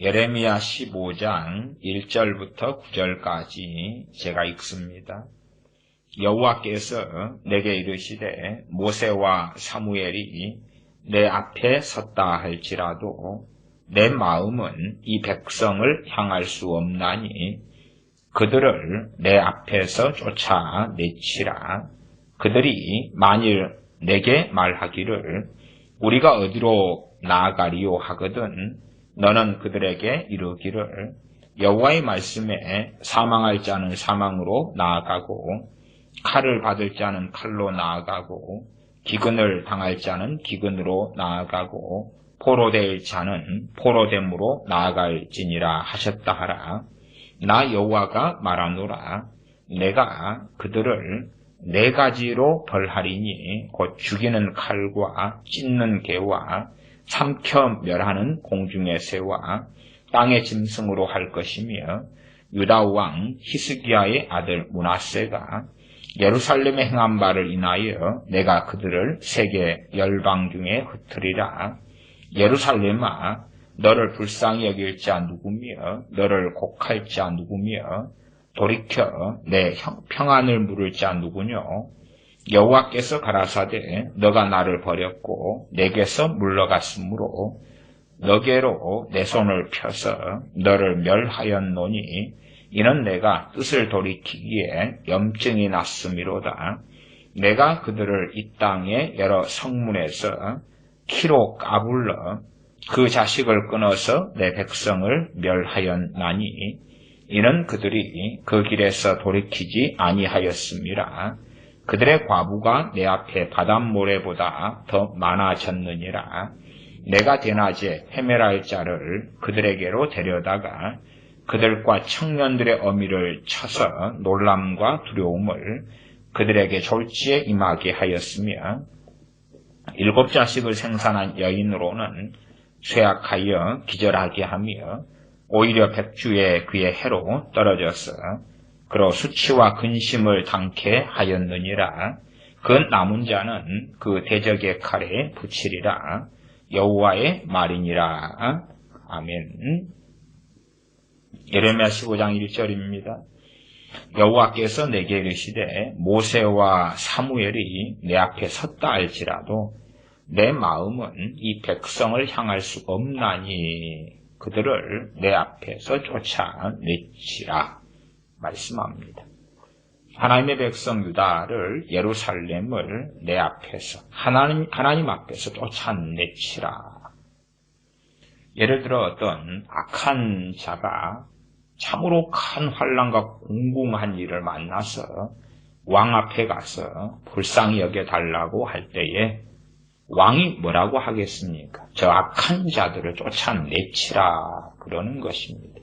예레미야 15장 1절부터 9절까지 제가 읽습니다. 여호와께서 내게 이르시되 모세와 사무엘이 내 앞에 섰다 할지라도 내 마음은 이 백성을 향할 수 없나니 그들을 내 앞에서 쫓아내치라. 그들이 만일 내게 말하기를 우리가 어디로 나아가리요 하거든 너는 그들에게 이르기를 여호와의 말씀에 사망할 자는 사망으로 나아가고 칼을 받을 자는 칼로 나아가고 기근을 당할 자는 기근으로 나아가고 포로될 자는 포로됨으로 나아갈지니라 하셨다 하라. 나 여호와가 말하노라. 내가 그들을 네 가지로 벌하리니 곧 죽이는 칼과 찢는 개와 삼켜 멸하는 공중의 새와 땅의 짐승으로 할 것이며 유다 왕 히스기야의 아들 므낫세가 예루살렘에 행한 바를 인하여 내가 그들을 세계 열방 중에 흩으리라. 예루살렘아 너를 불쌍히 여길 자 누구며 너를 곡할 자 누구며 돌이켜 내 평안을 물을 자 누구뇨. 여호와께서 가라사대 너가 나를 버렸고 내게서 물러갔으므로 너게로 내 손을 펴서 너를 멸하였노니 이는 내가 뜻을 돌이키기에 염증이 났음이로다. 내가 그들을 이 땅의 여러 성문에서 키로 까불러 그 자식을 끊어서 내 백성을 멸하였나니 이는 그들이 그 길에서 돌이키지 아니하였음이라. 그들의 과부가 내 앞에 바닷모래보다 더 많아졌느니라. 내가 대낮에 헤매랄 자를 그들에게로 데려다가 그들과 청년들의 어미를 쳐서 놀람과 두려움을 그들에게 졸지에 임하게 하였으며 7 자식을 생산한 여인으로는 쇠약하여 기절하게 하며 오히려 백주의 그의 해로 떨어져서 그로 수치와 근심을 당케 하였느니라. 그 남은 자는 그 대적의 칼에 붙이리라. 여호와의 말이니라. 아멘. 예레미야 15장 1절입니다. 여호와께서 내게 이르시되 모세와 사무엘이 내 앞에 섰다 할지라도 내 마음은 이 백성을 향할 수 없나니 그들을 내 앞에서 쫓아내치라 말씀합니다. 하나님의 백성 유다를 예루살렘을 내 앞에서 하나님 앞에서 쫓아내치라. 예를 들어 어떤 악한 자가 참으로 큰 환난과 공공한 일을 만나서 왕 앞에 가서 불쌍히 여겨달라고 할 때에 왕이 뭐라고 하겠습니까? 저 악한 자들을 쫓아내치라 그러는 것입니다.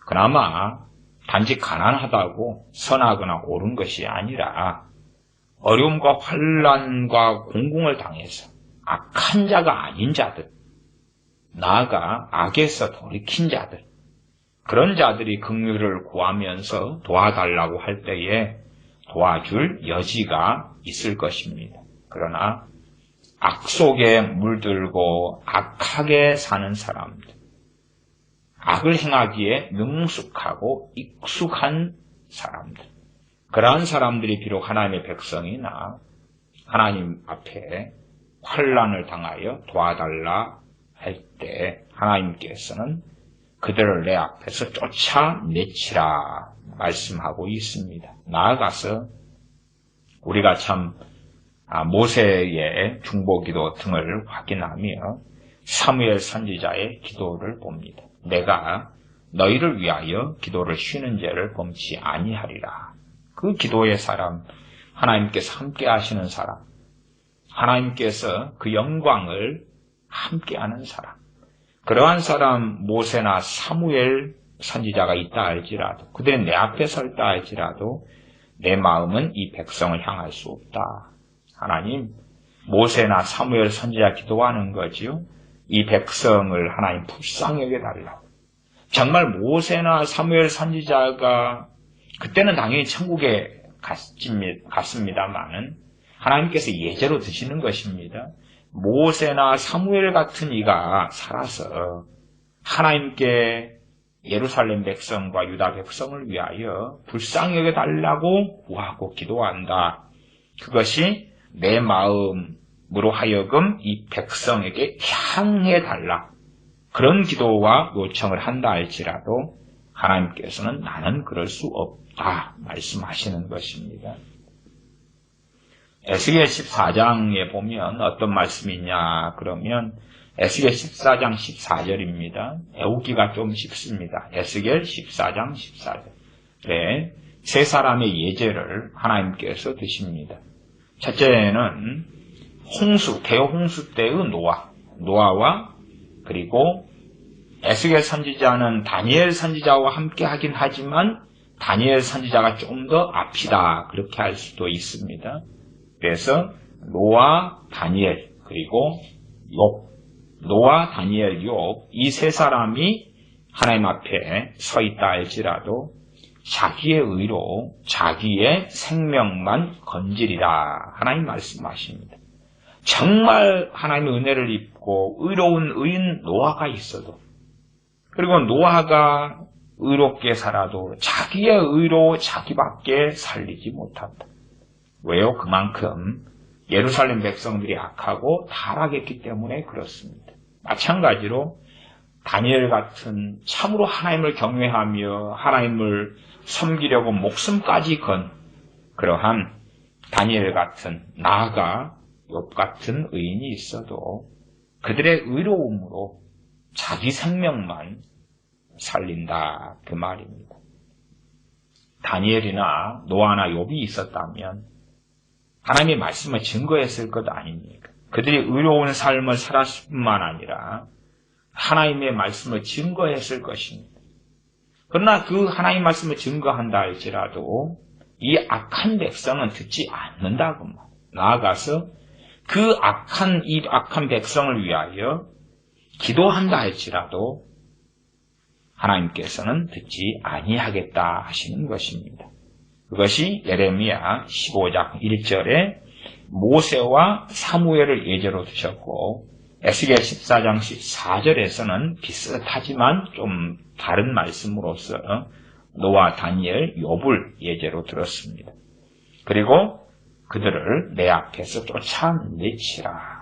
그나마 단지 가난하다고 선하거나 옳은 것이 아니라 어려움과 환난과 공공을 당해서 악한 자가 아닌 자들, 나아가 악에서 돌이킨 자들, 그런 자들이 긍휼을 구하면서 도와달라고 할 때에 도와줄 여지가 있을 것입니다. 그러나 악 속에 물들고 악하게 사는 사람들, 악을 행하기에 능숙하고 익숙한 사람들, 그러한 사람들이 비록 하나님의 백성이나 하나님 앞에 환난을 당하여 도와달라 할 때 하나님께서는 그들을 내 앞에서 쫓아내치라 말씀하고 있습니다. 나아가서 우리가 참 모세의 중보기도 등을 확인하며 사무엘 선지자의 기도를 봅니다. 내가 너희를 위하여 기도를 쉬는 죄를 범치 아니하리라. 그 기도의 사람, 하나님께서 함께 하시는 사람, 하나님께서 그 영광을 함께하는 사람, 그러한 사람 모세나 사무엘 선지자가 있다 할지라도, 그들이 내 앞에 설다 할지라도 내 마음은 이 백성을 향할 수 없다. 하나님, 모세나 사무엘 선지자 기도하는 거지요. 이 백성을 하나님 불쌍히 여겨달라고. 정말 모세나 사무엘 선지자가 그때는 당연히 천국에 갔습니다만은 하나님께서 예제로 드시는 것입니다. 모세나 사무엘 같은 이가 살아서 하나님께 예루살렘 백성과 유다 백성을 위하여 불쌍히 여겨달라고 구하고 기도한다. 그것이 내 마음으로 하여금 이 백성에게 향해달라. 그런 기도와 요청을 한다 할지라도 하나님께서는 나는 그럴 수 없다 말씀하시는 것입니다. 에스겔 14장에 보면 어떤 말씀이냐 그러면 에스겔 14장 14절입니다. 외우기가 좀 쉽습니다. 에스겔 14장 14절에 세 사람의 예제를 하나님께서 드십니다. 첫째는 대홍수 때의 노아와 그리고 에스겔 선지자는 다니엘 선지자와 함께 하긴 하지만 다니엘 선지자가 좀 더 앞이다 그렇게 할 수도 있습니다. 그래서 노아, 다니엘 그리고 욥, 노아, 다니엘, 욥 이 세 사람이 하나님 앞에 서 있다 할지라도 자기의 의로 자기의 생명만 건지리라 하나님 말씀하십니다. 정말 하나님의 은혜를 입고 의로운 의인 노아가 있어도 그리고 노아가 의롭게 살아도 자기의 의로 자기밖에 살리지 못한다. 왜요? 그만큼 예루살렘 백성들이 악하고 타락했기 때문에 그렇습니다. 마찬가지로 다니엘 같은 참으로 하나님을 경외하며 하나님을 섬기려고 목숨까지 건 그러한 다니엘 같은 나아가 욥 같은 의인이 있어도 그들의 의로움으로 자기 생명만 살린다 그 말입니다. 다니엘이나 노아나 욥이 있었다면 하나님의 말씀을 증거했을 것 아닙니까? 그들이 의로운 삶을 살았을 뿐만 아니라 하나님의 말씀을 증거했을 것입니다. 그러나 그 하나님의 말씀을 증거한다 할지라도 이 악한 백성은 듣지 않는다고 말. 나아가서 그 악한 백성을 위하여 기도한다 할지라도 하나님께서는 듣지 아니하겠다 하시는 것입니다. 그것이 예레미야 15장 1절에 모세와 사무엘을 예제로 두셨고 에스겔 14장 14절에서는 비슷하지만 좀 다른 말씀으로서 노아, 다니엘, 욥을 예제로 들었습니다. 그리고 그들을 내 앞에서 쫓아내치라.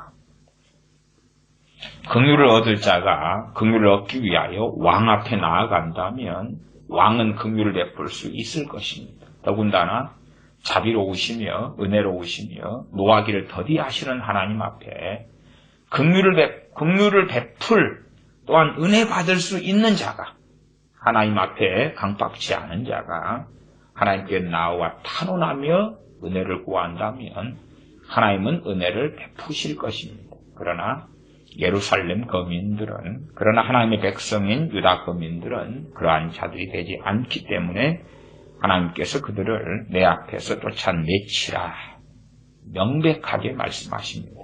긍휼을 얻을 자가 긍휼을 얻기 위하여 왕 앞에 나아간다면 왕은 긍휼을 베풀 수 있을 것입니다. 더군다나 자비로우시며 은혜로우시며 노하기를 더디하시는 하나님 앞에 긍휼을 베풀 또한 은혜 받을 수 있는 자가 하나님 앞에 강박지 않은 자가 하나님께 나와 탄원하며 은혜를 구한다면 하나님은 은혜를 베푸실 것입니다. 그러나 예루살렘 거민들은 그러나 하나님의 백성인 유다 거민들은 그러한 자들이 되지 않기 때문에 하나님께서 그들을 내 앞에서 쫓아내치라 명백하게 말씀하십니다.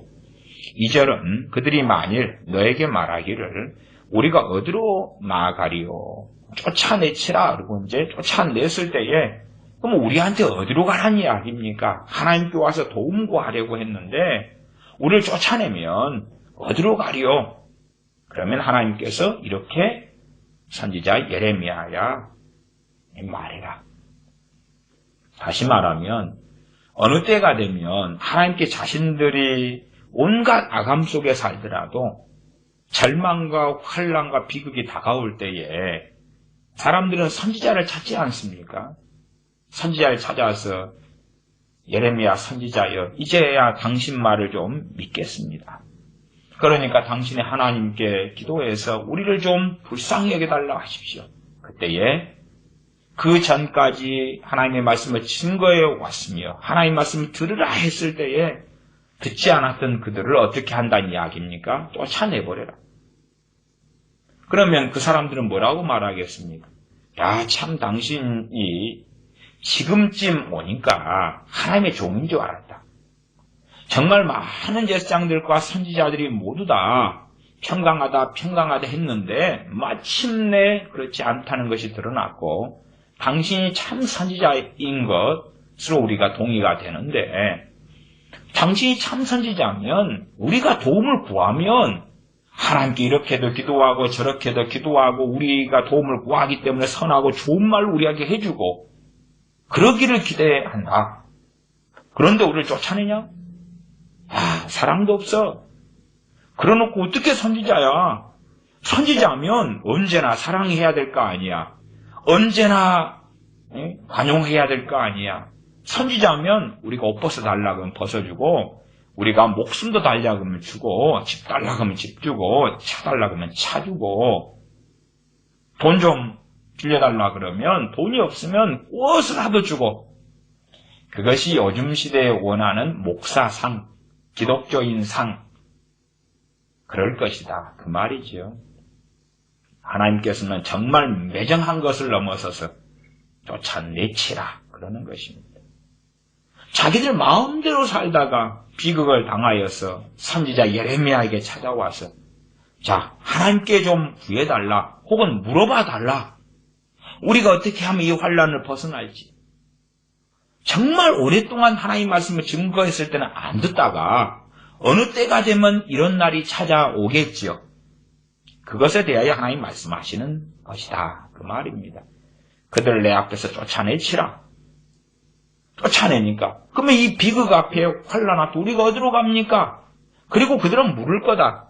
2절은 그들이 만일 너에게 말하기를 우리가 어디로 나아가리요 쫓아내치라 그러고 이제 쫓아냈을 때에 그럼 우리한테 어디로 가라는 이야기입니까? 하나님께 와서 도움 구하려고 했는데 우리를 쫓아내면 어디로 가리요? 그러면 하나님께서 이렇게 선지자 예레미야야 말해라. 다시 말하면 어느 때가 되면 하나님께 자신들이 온갖 악함 속에 살더라도 절망과 환난과 비극이 다가올 때에 사람들은 선지자를 찾지 않습니까? 선지자를 찾아서 예레미야 선지자여 이제야 당신 말을 좀 믿겠습니다. 그러니까 당신이 하나님께 기도해서 우리를 좀 불쌍히 여겨달라 하십시오. 그때에 그 전까지 하나님의 말씀을 증거해 왔으며 하나님의 말씀을 들으라 했을 때에 듣지 않았던 그들을 어떻게 한다는 이야기입니까? 쫓아내버려라. 그러면 그 사람들은 뭐라고 말하겠습니까? 야, 참 당신이 지금쯤 오니까 하나님의 종인 줄 알았다. 정말 많은 제사장들과 선지자들이 모두 다 평강하다 했는데 마침내 그렇지 않다는 것이 드러났고 당신이 참 선지자인 것으로 우리가 동의가 되는데 당신이 참 선지자면 우리가 도움을 구하면 하나님께 이렇게도 기도하고 저렇게도 기도하고 우리가 도움을 구하기 때문에 선하고 좋은 말 우리에게 해주고 그러기를 기대한다. 그런데 우리를 쫓아내냐? 사랑도 없어. 그러놓고 어떻게 선지자야? 선지자면 언제나 사랑해야 될 거 아니야. 언제나 관용해야 될 거 아니야. 선지자면 우리가 옷 벗어달라 그러면 벗어주고 우리가 목숨도 달라 그러면 주고 집 달라 그러면 집 주고 차 달라 그러면 차 주고 돈 좀 빌려달라 그러면 돈이 없으면 무엇을 하도 주고 그것이 요즘 시대에 원하는 목사상, 기독교인 상 그럴 것이다. 그 말이지요. 하나님께서는 정말 매정한 것을 넘어서서 쫓아내치라 그러는 것입니다. 자기들 마음대로 살다가 비극을 당하여서 선지자 예레미야에게 찾아와서 자, 하나님께 좀 구해달라 혹은 물어봐달라. 우리가 어떻게 하면 이 환난을 벗어날지. 정말 오랫동안 하나님 말씀을 증거했을 때는 안 듣다가 어느 때가 되면 이런 날이 찾아오겠지요. 그것에 대하여 하나님 말씀하시는 것이다. 그 말입니다. 그들을 내 앞에서 쫓아내치라. 쫓아내니까. 그러면 이 비극 앞에 환난 앞에 우리가 어디로 갑니까? 그리고 그들은 물을 거다.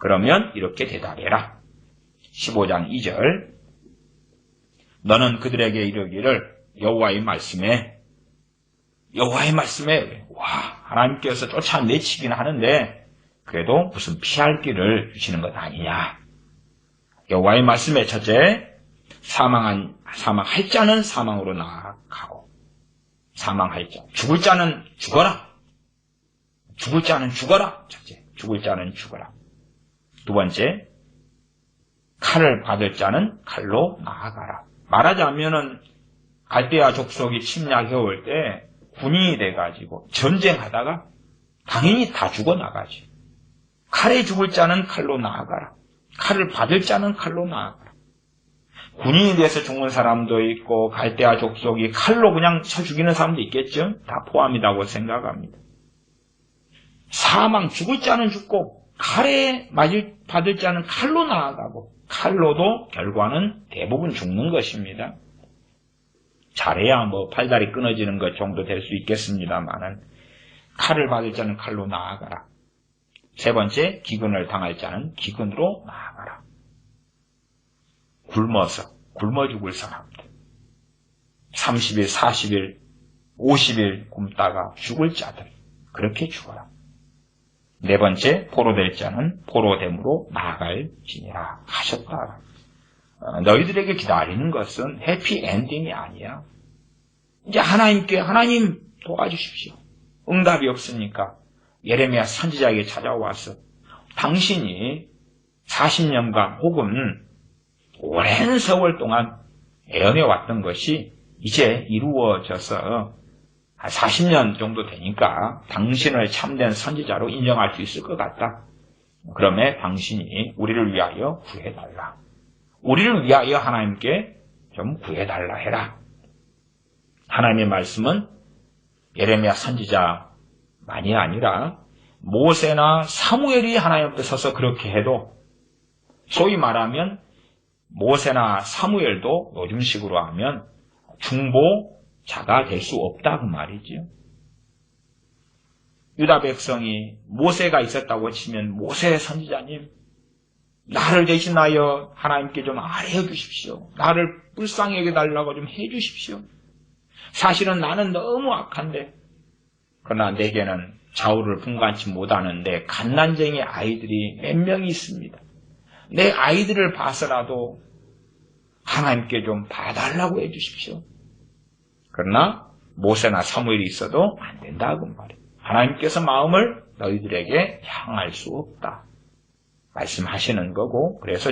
그러면 이렇게 대답해라. 15장 2절 너는 그들에게 이르기를 여호와의 말씀에 와 하나님께서 쫓아내치긴 하는데 그래도 무슨 피할 길을 주시는 것 아니냐. 여호와의 말씀에 첫째 사망할 자는 사망으로 나아가고 사망할 자 죽을 자는 죽어라. 죽을 자는 죽어라. 첫째 죽을 자는 죽어라. 두 번째 칼을 받을 자는 칼로 나아가라. 말하자면은 갈대아 족속이 침략해 올 때 군인이 돼가지고 전쟁하다가 당연히 다 죽어나가지. 칼에 죽을 자는 칼로 나아가라. 칼을 받을 자는 칼로 나아가라. 군인이 돼서 죽는 사람도 있고 갈대아 족속이 칼로 그냥 쳐 죽이는 사람도 있겠죠. 다 포함이라고 생각합니다. 사망 죽을 자는 죽고 칼에 받을 자는 칼로 나아가고 칼로도 결과는 대부분 죽는 것입니다. 잘해야 팔다리 끊어지는 것 정도 될 수 있겠습니다만은 칼을 받을 자는 칼로 나아가라. 세 번째, 기근을 당할 자는 기근으로 나아가라. 굶어 죽을 사람들. 30일, 40일, 50일 굶다가 죽을 자들. 그렇게 죽어라. 네 번째, 포로될 자는 포로됨으로 나아갈지니라 하셨다. 너희들에게 기다리는 것은 해피엔딩이 아니야. 이제 하나님 도와주십시오. 응답이 없으니까 예레미야 선지자에게 찾아와서 당신이 40년간 혹은 오랜 세월 동안 애원해왔던 것이 이제 이루어져서 한 40년 정도 되니까 당신을 참된 선지자로 인정할 수 있을 것 같다. 그러면 당신이 우리를 위하여 구해달라. 우리를 위하여 하나님께 좀 구해달라 해라. 하나님의 말씀은 예레미야 선지자만이 아니라 모세나 사무엘이 하나님 앞에 서서 그렇게 해도 소위 말하면 모세나 사무엘도 요즘식으로 하면 중보자가 될 수 없다 그 말이지요. 유다 백성이 모세가 있었다고 치면 모세 선지자님 나를 대신하여 하나님께 좀 아뢰어 주십시오. 나를 불쌍히 여겨달라고 좀 해주십시오. 사실은 나는 너무 악한데 그러나 내게는 좌우를 분간치 못하는데 갓난쟁이 아이들이 몇 명이 있습니다. 내 아이들을 봐서라도 하나님께 좀 봐달라고 해주십시오. 그러나 모세나 사무엘이 있어도 안 된다고 말이에요. 하나님께서 마음을 너희들에게 향할 수 없다. 말씀하시는 거고 그래서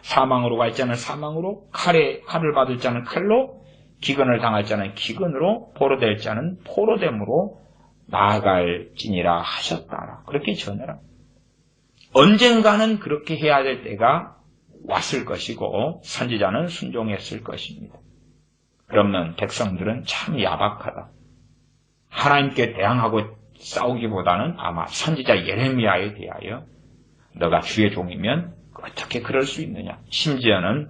사망으로 갈 자는 사망으로 칼을 받을 자는 칼로 기근을 당할 자는 기근으로 포로될 자는 포로됨으로 나아갈지니라 하셨다. 그렇게 전해라. 언젠가는 그렇게 해야 될 때가 왔을 것이고 선지자는 순종했을 것입니다. 그러면 백성들은 참 야박하다. 하나님께 대항하고 싸우기보다는 아마 선지자 예레미야에 대하여 너가 주의 종이면 어떻게 그럴 수 있느냐. 심지어는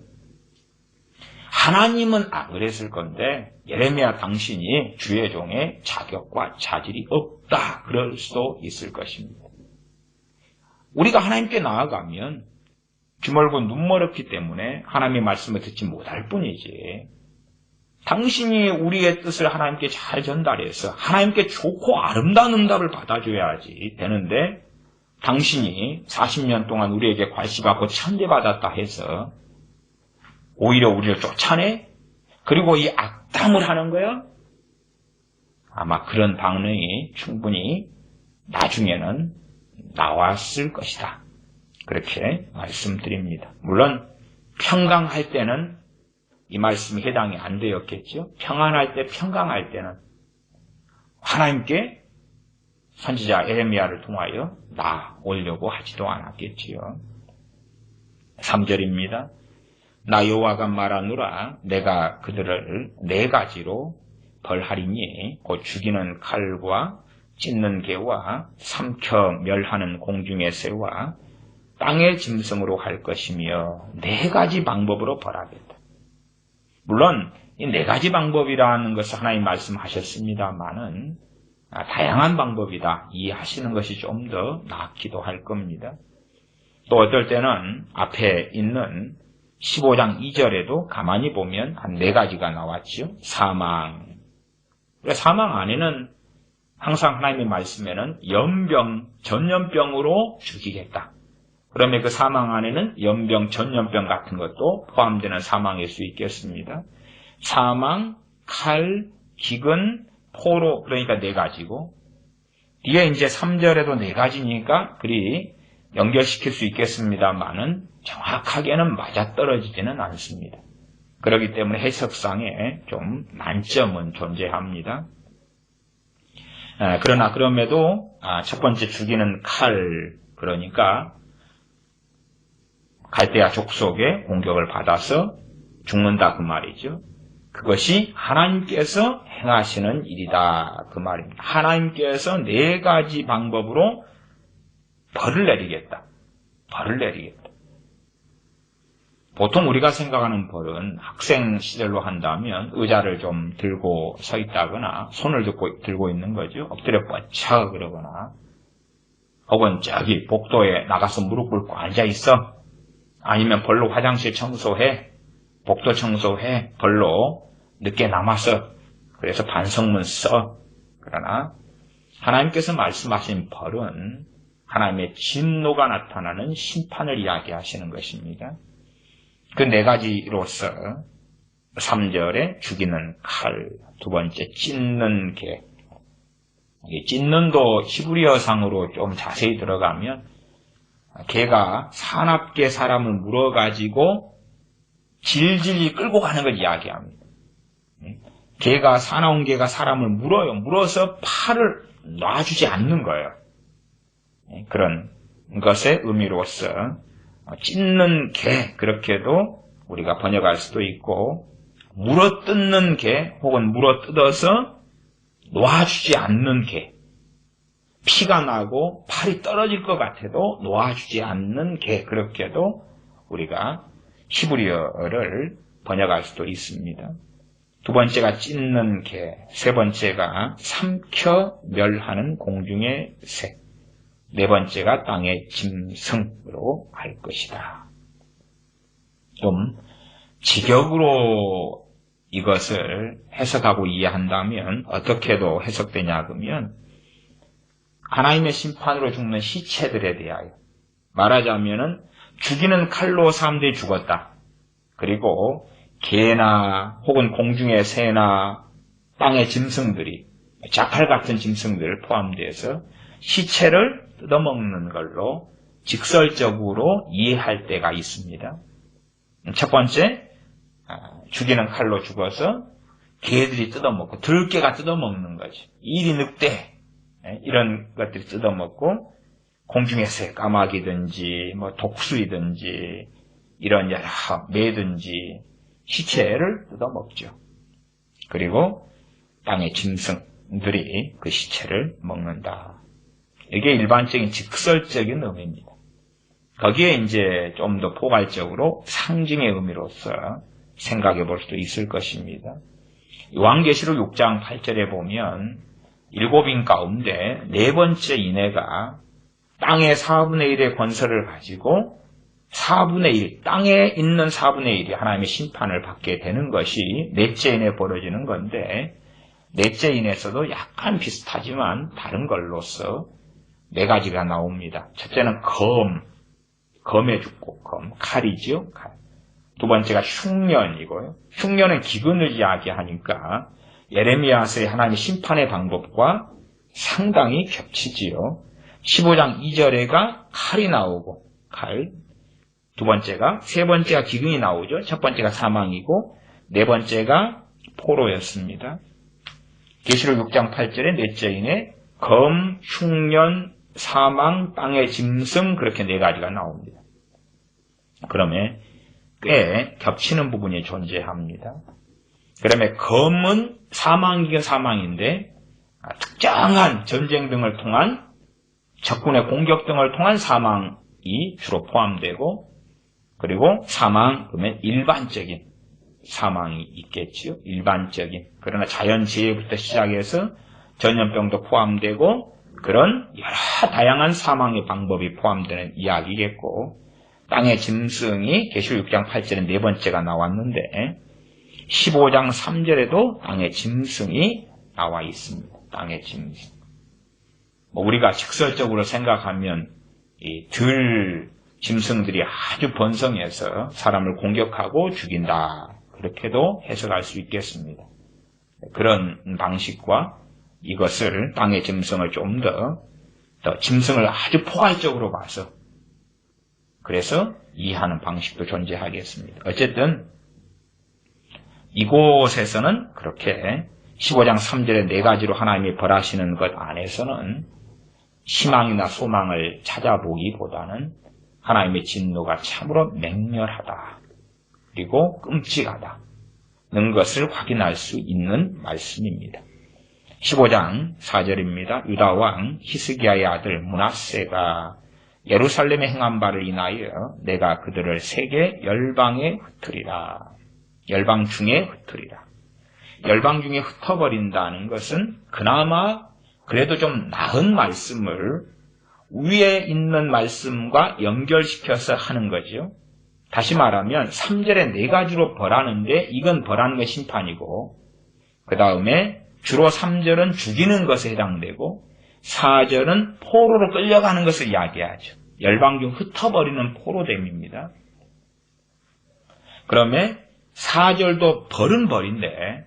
하나님은 안 그랬을 건데 예레미야 당신이 주의 종의 자격과 자질이 없다 그럴 수도 있을 것입니다. 우리가 하나님께 나아가면 귀멀고 눈멀었기 때문에 하나님의 말씀을 듣지 못할 뿐이지, 당신이 우리의 뜻을 하나님께 잘 전달해서 하나님께 좋고 아름다운 응답을 받아줘야지 되는데, 당신이 40년 동안 우리에게 괄시받고 천대받았다 해서 오히려 우리를 쫓아내? 그리고 이 악담을 하는 거야? 아마 그런 반응이 충분히 나중에는 나왔을 것이다. 그렇게 말씀드립니다. 물론 평강할 때는 이 말씀이 해당이 안 되었겠죠. 평안할 때, 평강할 때는 하나님께 선지자 예레미야를 통하여 나오려고 하지도 않았겠지요. 3절입니다. 나 여호와가 말하노라. 내가 그들을 4가지로 벌하리니 곧 죽이는 칼과 찢는 개와 삼켜 멸하는 공중의 새와 땅의 짐승으로 할 것이며 4가지 방법으로 벌하겠다. 물론 이 4가지 방법이라는 것을 하나님 말씀하셨습니다만은 다양한 방법이다 이해하시는 것이 좀 더 낫기도 할 겁니다. 또 어떨 때는 앞에 있는 15장 2절에도 가만히 보면 한 4가지가 나왔죠. 사망. 사망 안에는 항상 하나님의 말씀에는 연병, 전염병으로 죽이겠다. 그러면 그 사망 안에는 연병, 전염병 같은 것도 포함되는 사망일 수 있겠습니다. 사망, 칼, 기근, 포로, 그러니까 4가지고, 뒤에 이제 3절에도 4가지니까 그리 연결시킬 수 있겠습니다만은 정확하게는 맞아떨어지지는 않습니다. 그렇기 때문에 해석상에 좀 난점은 존재합니다. 그러나 그럼에도 첫 번째 죽이는 칼, 그러니까 갈대아 족속의 공격을 받아서 죽는다 그 말이죠. 그것이 하나님께서 행하시는 일이다 그 말입니다. 하나님께서 4가지 방법으로 벌을 내리겠다. 벌을 내리겠다. 보통 우리가 생각하는 벌은 학생 시절로 한다면 의자를 좀 들고 서 있다거나 손을 들고 있는 거죠. 엎드려 뻗쳐 그러거나, 혹은 저기 복도에 나가서 무릎 꿇고 앉아 있어. 아니면 벌로 화장실 청소해, 복도 청소해, 벌로 늦게 남아서 그래서 반성문 써. 그러나 하나님께서 말씀하신 벌은 하나님의 진노가 나타나는 심판을 이야기하시는 것입니다. 그 4가지로서 3절에 죽이는 칼, 2번째 찢는 개. 찢는도 히브리어상으로 좀 자세히 들어가면 개가 사납게 사람을 물어가지고 질질 끌고 가는 걸 이야기합니다. 개가, 사나운 개가 사람을 물어요. 물어서 팔을 놔주지 않는 거예요. 그런 것의 의미로서 찢는 개, 그렇게도 우리가 번역할 수도 있고, 물어뜯는 개 혹은 물어뜯어서 놓아주지 않는 개, 피가 나고 팔이 떨어질 것 같아도 놓아주지 않는 개, 그렇게도 우리가 히브리어를 번역할 수도 있습니다. 2번째가 찢는 개, 3번째가 삼켜 멸하는 공중의 새, 4번째가 땅의 짐승으로 할 것이다. 좀 직역으로 이것을 해석하고 이해한다면 어떻게도 해석되냐 그러면, 하나님의 심판으로 죽는 시체들에 대하여 말하자면은 죽이는 칼로 사람들이 죽었다. 그리고 개나 혹은 공중의 새나 땅의 짐승들이, 자칼 같은 짐승들 포함돼서 시체를 뜯어먹는 걸로 직설적으로 이해할 때가 있습니다. 첫 번째, 죽이는 칼로 죽어서 개들이 뜯어먹고, 들개가 뜯어먹는 거지. 이리 늑대, 이런 것들이 뜯어먹고, 공중의 새, 까마귀든지 뭐 독수리든지 이런 여러 매든지 시체를 뜯어먹죠. 그리고 땅의 짐승들이 그 시체를 먹는다. 이게 일반적인 직설적인 의미입니다. 거기에 이제 좀 더 포괄적으로 상징의 의미로서 생각해 볼 수도 있을 것입니다. 요한계시록 6장 8절에 보면 7인 가운데 4번째 인애가 땅의 4분의 1의 권세를 가지고 4분의 1, 땅에 있는 4분의 1이 하나님의 심판을 받게 되는 것이 넷째 인에 벌어지는 건데, 넷째 인에서도 약간 비슷하지만 다른 걸로서 4가지가 나옵니다. 첫째는 검에 죽고, 칼이지요. 칼. 두 번째가 흉년이고요. 흉년은 기근을 이야기하니까 예레미야서의 하나님의 심판의 방법과 상당히 겹치지요. 15장 2절에가 칼이 나오고, 칼. 세 번째가 기근이 나오죠. 첫 번째가 사망이고, 4번째가 포로였습니다. 계시록 6장 8절에 넷째 인에 검, 흉년, 사망, 땅의 짐승, 그렇게 4가지가 나옵니다. 그러면 꽤 겹치는 부분이 존재합니다. 그러면 검은 사망이긴 사망인데, 특정한 전쟁 등을 통한 적군의 공격 등을 통한 사망이 주로 포함되고, 그리고 사망, 그러면 일반적인 사망이 있겠지요. 일반적인. 그러나 자연재해부터 시작해서 전염병도 포함되고, 그런 여러 다양한 사망의 방법이 포함되는 이야기겠고, 땅의 짐승이 계시록 6장 8절에 4번째가 나왔는데, 15장 3절에도 땅의 짐승이 나와 있습니다. 땅의 짐승. 우리가 직설적으로 생각하면 이 짐승들이 아주 번성해서 사람을 공격하고 죽인다. 그렇게도 해석할 수 있겠습니다. 그런 방식과 이것을 땅의 짐승을 좀 더 짐승을 아주 포괄적으로 봐서 그래서 이해하는 방식도 존재하겠습니다. 어쨌든 이곳에서는 그렇게 15장 3절에 4가지로 하나님이 벌하시는 것 안에서는 희망이나 소망을 찾아보기보다는 하나님의 진노가 참으로 맹렬하다. 그리고 끔찍하다는 것을 확인할 수 있는 말씀입니다. 15장 4절입니다. 유다 왕 히스기야의 아들 므낫세가 예루살렘에 행한 바를 인하여 내가 그들을 세계 열방에 흩으리라. 열방 중에 흩으리라. 열방 중에 흩어버린다는 것은 그나마 그래도 좀 나은 말씀을 위에 있는 말씀과 연결시켜서 하는 거죠. 다시 말하면 3절에 4가지로 벌하는데 이건 벌하는 게 심판이고, 그 다음에 주로 3절은 죽이는 것에 해당되고 4절은 포로로 끌려가는 것을 이야기하죠. 열방 중 흩어버리는 포로됨입니다. 그러면 4절도 벌은 벌인데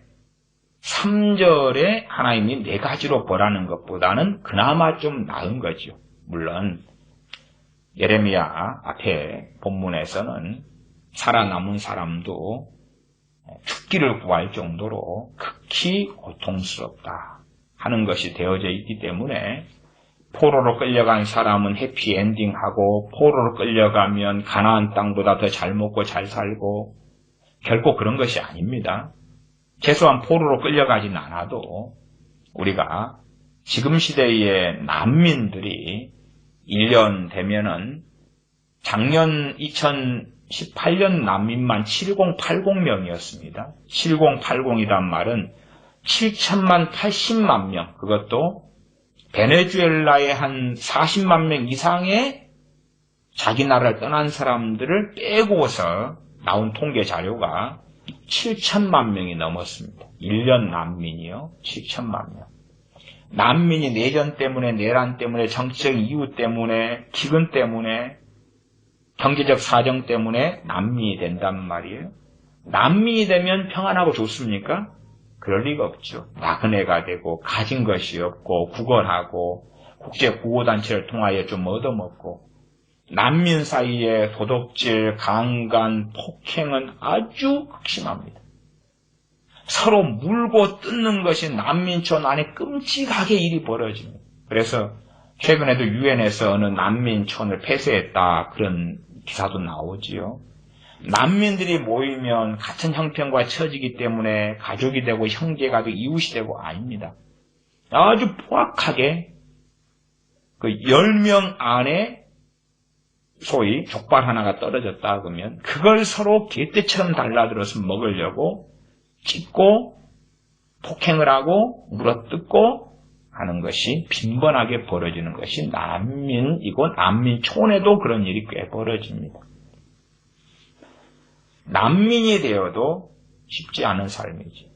3절에 하나님이 4가지로 벌하는 것보다는 그나마 좀 나은 거죠. 물론 예레미야 앞에 본문에서는 살아남은 사람도 죽기를 구할 정도로 극히 고통스럽다 하는 것이 되어져 있기 때문에 포로로 끌려간 사람은 해피엔딩하고 포로로 끌려가면 가나안 땅보다 더 잘 먹고 잘 살고 결코 그런 것이 아닙니다. 최소한 포로로 끌려가진 않아도 우리가 지금 시대의 난민들이 1년 되면은 작년 2018년 난민만 7080명이었습니다. 7080이란 말은 7천만 80만 명, 그것도 베네수엘라의 한 40만 명 이상의 자기 나라를 떠난 사람들을 빼고서 나온 통계 자료가 7천만 명이 넘었습니다. 1년 난민이요. 7천만 명. 난민이 내전 때문에, 내란 때문에, 정치적 이유 때문에, 기근 때문에, 경제적 사정 때문에 난민이 된단 말이에요. 난민이 되면 평안하고 좋습니까? 그럴 리가 없죠. 나그네가 되고, 가진 것이 없고, 구걸하고, 국제구호단체를 통하여 좀 얻어먹고, 난민 사이에 도둑질, 강간, 폭행은 아주 극심합니다. 서로 물고 뜯는 것이 난민촌 안에 끔찍하게 일이 벌어집니다. 그래서 최근에도 유엔에서 어느 난민촌을 폐쇄했다 그런 기사도 나오지요. 난민들이 모이면 같은 형편과 처지기 때문에 가족이 되고 형제가 되고 이웃이 되고 아닙니다. 아주 포악하게 그 10명 안에 소위 족발 하나가 떨어졌다 그러면 그걸 서로 개떼처럼 달라들어서 먹으려고 찢고 폭행을 하고 물어뜯고 하는 것이 빈번하게 벌어지는 것이 난민이고 난민촌에도 그런 일이 꽤 벌어집니다. 난민이 되어도 쉽지 않은 삶이지.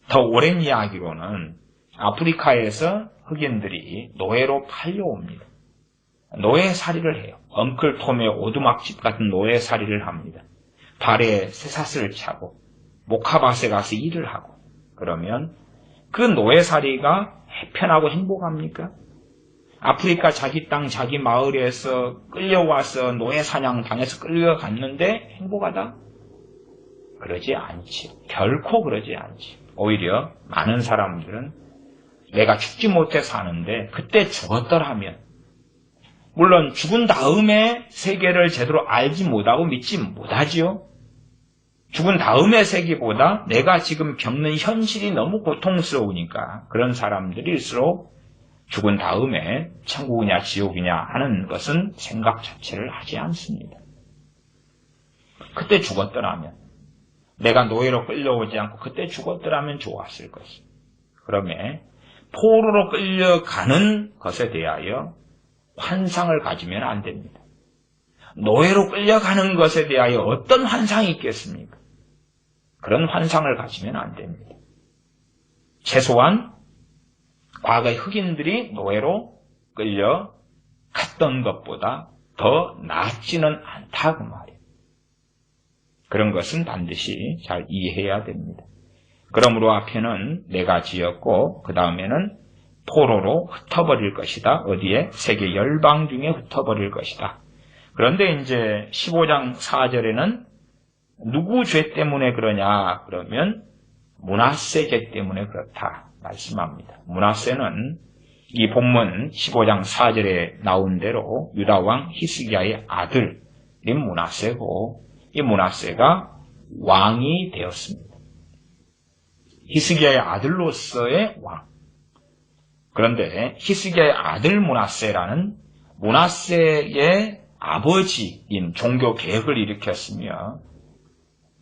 더 오랜 이야기로는 아프리카에서 흑인들이 노예로 팔려옵니다. 노예살이를 해요. 엉클톰의 오두막집 같은 노예살이를 합니다. 발에 쇠사슬을 차고 모카밭에 가서 일을 하고 그러면 그 노예살이가 해편하고 행복합니까? 아프리카 자기 땅 자기 마을에서 끌려와서 노예사냥 당해서 끌려갔는데 행복하다? 그러지 않지. 결코 그러지 않지. 오히려 많은 사람들은 내가 죽지 못해 사는데 그때 죽었더라면 물론 죽은 다음에 세계를 제대로 알지 못하고 믿지 못하지요. 죽은 다음의 세계보다 내가 지금 겪는 현실이 너무 고통스러우니까 그런 사람들일수록 죽은 다음에 천국이냐 지옥이냐 하는 것은 생각 자체를 하지 않습니다. 그때 죽었더라면 내가 노예로 끌려오지 않고 그때 죽었더라면 좋았을 것입니다. 그러면 포로로 끌려가는 것에 대하여 환상을 가지면 안 됩니다. 노예로 끌려가는 것에 대하여 어떤 환상이 있겠습니까? 그런 환상을 가지면 안 됩니다. 최소한 과거의 흑인들이 노예로 끌려갔던 것보다 더 낫지는 않다 그 말이에요. 그런 것은 반드시 잘 이해해야 됩니다. 그러므로 앞에는 내가 지었고 그 다음에는 포로로 흩어버릴 것이다. 어디에? 세계 열방 중에 흩어버릴 것이다. 그런데 이제 15장 4절에는 누구 죄 때문에 그러냐? 그러면 므낫세 죄 때문에 그렇다 말씀합니다. 므낫세는 이 본문 15장 4절에 나온 대로 유다왕 히스기야의 아들인 므낫세고 이 므낫세가 왕이 되었습니다. 히스기야의 아들로서의 왕. 그런데 히스기야의 아들 므낫세라는 므낫세의 아버지인 종교 개혁을 일으켰으며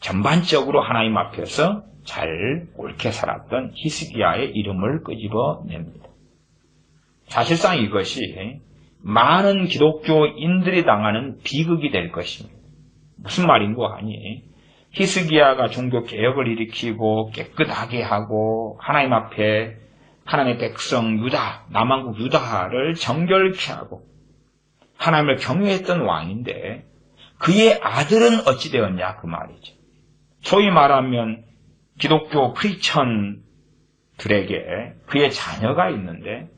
전반적으로 하나님 앞에서 잘 옳게 살았던 히스기야의 이름을 끄집어냅니다. 사실상 이것이 많은 기독교인들이 당하는 비극이 될 것입니다. 무슨 말인고 하니 히스기야가 종교 개혁을 일으키고 깨끗하게 하고 하나님 앞에 하나님의 백성 유다, 남왕국 유다를 정결케 하고 하나님을 경외했던 왕인데 그의 아들은 어찌 되었냐 그 말이죠. 소위 말하면 기독교 크리스천들에게 그의 자녀가 있는데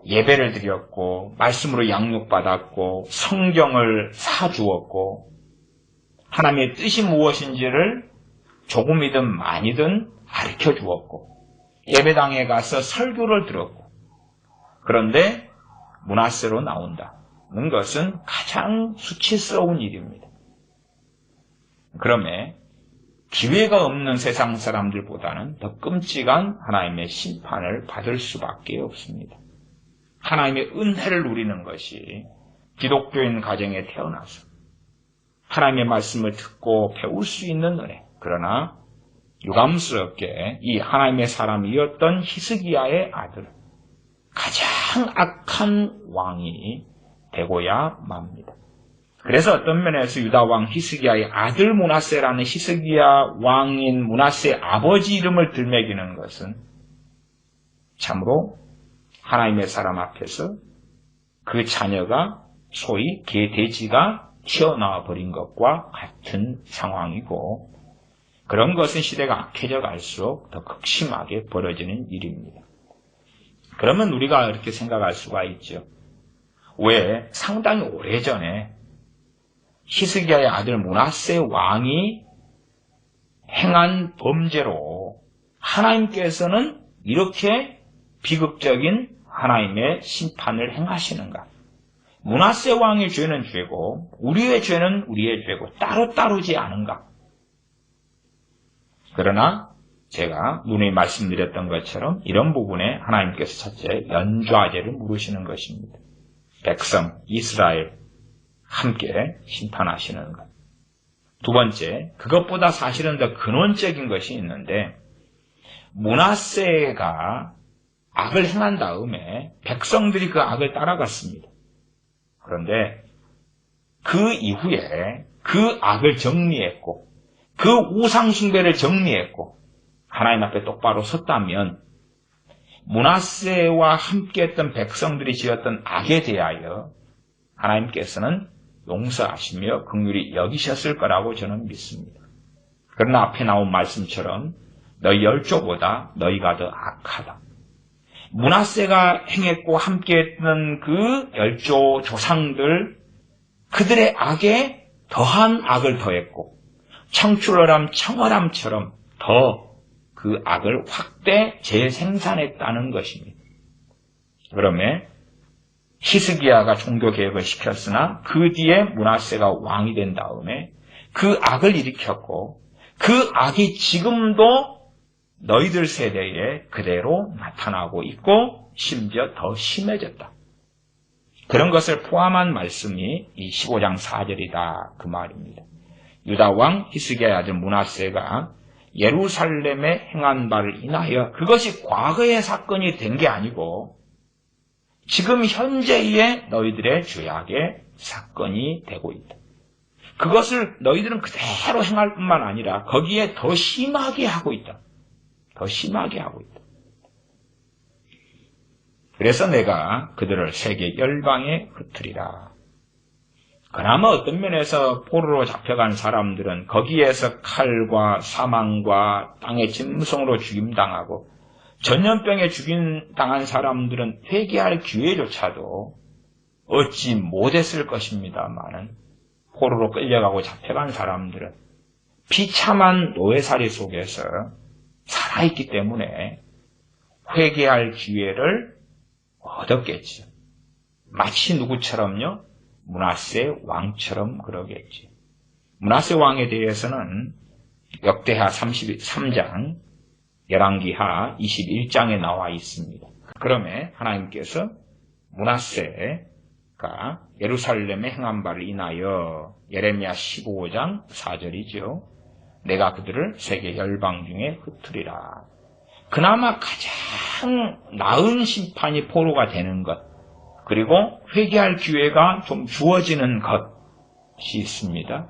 예배를 드렸고 말씀으로 양육받았고 성경을 사주었고 하나님의 뜻이 무엇인지를 조금이든 많이든 가르쳐주었고 예배당에 가서 설교를 들었고 그런데 므낫세로 나온다는 것은 가장 수치스러운 일입니다. 그러면 기회가 없는 세상 사람들보다는 더 끔찍한 하나님의 심판을 받을 수밖에 없습니다. 하나님의 은혜를 누리는 것이 기독교인 가정에 태어나서 하나님의 말씀을 듣고 배울 수 있는 은혜. 그러나 유감스럽게 이 하나님의 사람이었던 히스기야의 아들, 가장 악한 왕이 되고야 맙니다. 그래서 어떤 면에서 유다왕 히스기야의 아들 므낫세라는 히스기야 왕인 므낫세의 아버지 이름을 들매기는 것은 참으로 하나님의 사람 앞에서 그 자녀가 소위 개돼지가 튀어나와 버린 것과 같은 상황이고 그런 것은 시대가 악해져 갈수록 더 극심하게 벌어지는 일입니다. 그러면 우리가 이렇게 생각할 수가 있죠. 왜 상당히 오래전에 히스기야의 아들 므낫세 왕이 행한 범죄로 하나님께서는 이렇게 비극적인 하나님의 심판을 행하시는가? 므낫세 왕의 죄는 죄고 우리의 죄는 우리의 죄고 따로따로지 않은가? 그러나 제가 누누이 말씀드렸던 것처럼 이런 부분에 하나님께서 첫째 연좌제를 물으시는 것입니다. 백성 이스라엘 함께 심판하시는 것. 두 번째, 그것보다 사실은 더 근원적인 것이 있는데 므낫세가 악을 행한 다음에 백성들이 그 악을 따라갔습니다. 그런데 그 이후에 그 악을 정리했고 그 우상숭배를 정리했고 하나님 앞에 똑바로 섰다면 므낫세와 함께했던 백성들이 지었던 악에 대하여 하나님께서는 용서하시며 긍휼히 여기셨을 거라고 저는 믿습니다. 그러나 앞에 나온 말씀처럼 너희 열조보다 너희가 더 악하다. 므낫세가 행했고 함께했던 그 열조 조상들 그들의 악에 더한 악을 더했고 청출어람 청어람처럼 더 그 악을 확대 재생산했다는 것입니다. 그러면 히스기야가 종교개혁을 시켰으나 그 뒤에 므낫세가 왕이 된 다음에 그 악을 일으켰고 그 악이 지금도 너희들 세대에 그대로 나타나고 있고 심지어 더 심해졌다. 그런 것을 포함한 말씀이 이 15장 4절이다 그 말입니다. 유다 왕 히스기야의 아들 므낫세가 예루살렘에 행한 바를 인하여 그것이 과거의 사건이 된 게 아니고 지금 현재의 너희들의 죄악의 사건이 되고 있다. 그것을 너희들은 그대로 행할 뿐만 아니라 거기에 더 심하게 하고 있다. 더 심하게 하고 있다. 그래서 내가 그들을 세계 열방에 흩으리라. 그나마 어떤 면에서 포로로 잡혀간 사람들은 거기에서 칼과 사망과 땅의 짐승으로 죽임당하고 전염병에 죽임당한 사람들은 회개할 기회조차도 얻지 못했을 것입니다마는 포로로 끌려가고 잡혀간 사람들은 비참한 노예살이 속에서 살아있기 때문에 회개할 기회를 얻었겠죠. 마치 누구처럼요? 므낫세 왕처럼 그러겠지. 므낫세 왕에 대해서는 역대하 33장, 열왕기하 21장에 나와 있습니다. 그러면 하나님께서 므낫세가 예루살렘에 행한 바를 인하여 예레미야 15장 4절이죠. 내가 그들을 세계 열방 중에 흩으리라. 그나마 가장 나은 심판이 포로가 되는 것, 그리고 회개할 기회가 좀 주어지는 것이 있습니다.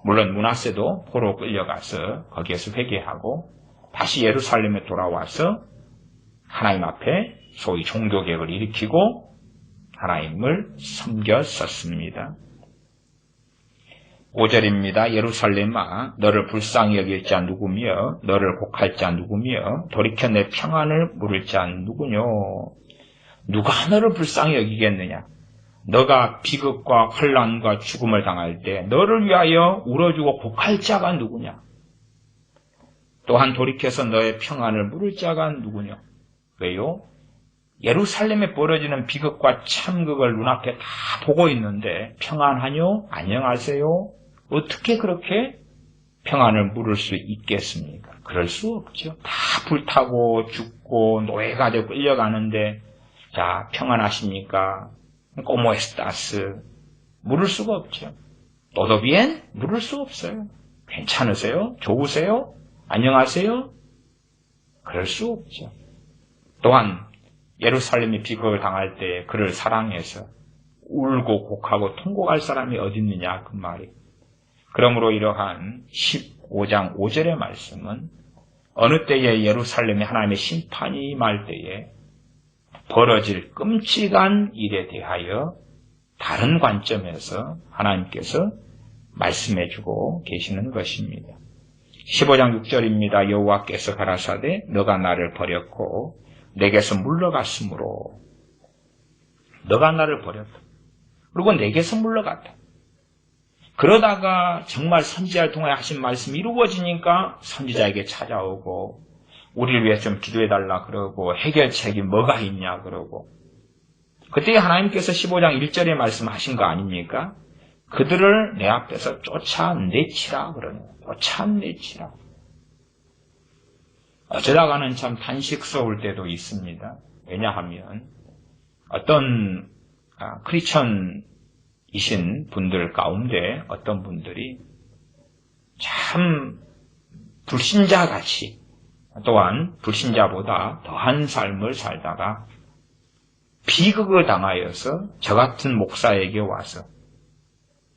물론 므낫세도 포로 끌려가서 거기에서 회개하고 다시 예루살렘에 돌아와서 하나님 앞에 소위 종교개혁을 일으키고 하나님을 섬겼었습니다. 5절입니다. 예루살렘아 너를 불쌍히 여길 자 누구며 너를 곡할 자 누구며 돌이켜 내 평안을 물을 자 누구뇨. 누가 너를 불쌍히 여기겠느냐. 너가 비극과 환난과 죽음을 당할 때 너를 위하여 울어주고 곡할 자가 누구냐. 또한 돌이켜서 너의 평안을 물을 자가 누구냐. 왜요? 예루살렘에 벌어지는 비극과 참극을 눈앞에 다 보고 있는데 평안하뇨? 안녕하세요? 어떻게 그렇게 평안을 물을 수 있겠습니까? 그럴 수 없죠. 다 불타고 죽고 노예가 되고 끌려가는데 자, 평안하십니까? ¿Cómo estás? 물을 수가 없죠. ¿Todo bien? 물을 수 없어요. 괜찮으세요? 좋으세요? 안녕하세요? 그럴 수 없죠. 또한 예루살렘이 비극을 당할 때 그를 사랑해서 울고 곡하고 통곡할 사람이 어디 있느냐 그 말이. 그러므로 이러한 15장 5절의 말씀은 어느 때에 예루살렘에 하나님의 심판이 임할 때에 벌어질 끔찍한 일에 대하여 다른 관점에서 하나님께서 말씀해주고 계시는 것입니다. 15장 6절입니다. 여호와께서 가라사대 너가 나를 버렸고 내게서 물러갔으므로 너가 나를 버렸다. 그리고 내게서 물러갔다. 그러다가 정말 선지자를 통해 하신 말씀이 이루어지니까 선지자에게 찾아오고 우리를 위해 좀 기도해달라 그러고 해결책이 뭐가 있냐 그러고 그때 하나님께서 15장 1절에 말씀하신 거 아닙니까? 그들을 내 앞에서 쫓아내치라 그러네요. 쫓아내치라. 어쩌다가는 참 탄식스러울 때도 있습니다. 왜냐하면 어떤 크리스천 이신 분들 가운데 어떤 분들이 참 불신자같이 또한 불신자보다 더한 삶을 살다가 비극을 당하여서 저 같은 목사에게 와서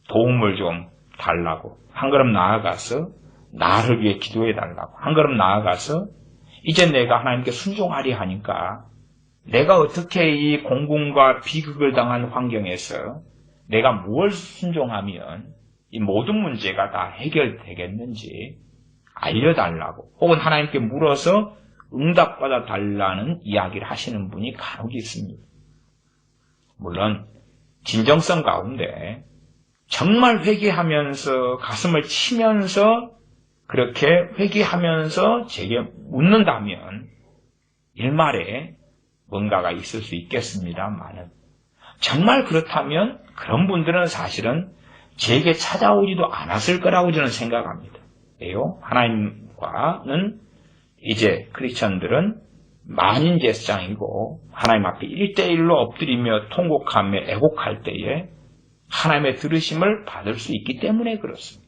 도움을 좀 달라고 한 걸음 나아가서 나를 위해 기도해 달라고 한 걸음 나아가서 이제 내가 하나님께 순종하리 하니까 내가 어떻게 이 공궁과 비극을 당한 환경에서 내가 무엇을 순종하면 이 모든 문제가 다 해결되겠는지 알려달라고 혹은 하나님께 물어서 응답받아 달라는 이야기를 하시는 분이 간혹 있습니다. 물론 진정성 가운데 정말 회개하면서 가슴을 치면서 그렇게 회개하면서 제게 묻는다면 일말에 뭔가가 있을 수 있겠습니다만은 정말 그렇다면 그런 분들은 사실은 제게 찾아오지도 않았을 거라고 저는 생각합니다. 왜요? 하나님과는 이제 크리스천들은 만인 제사장이고 하나님 앞에 1대1로 엎드리며 통곡하며 애곡할 때에 하나님의 들으심을 받을 수 있기 때문에 그렇습니다.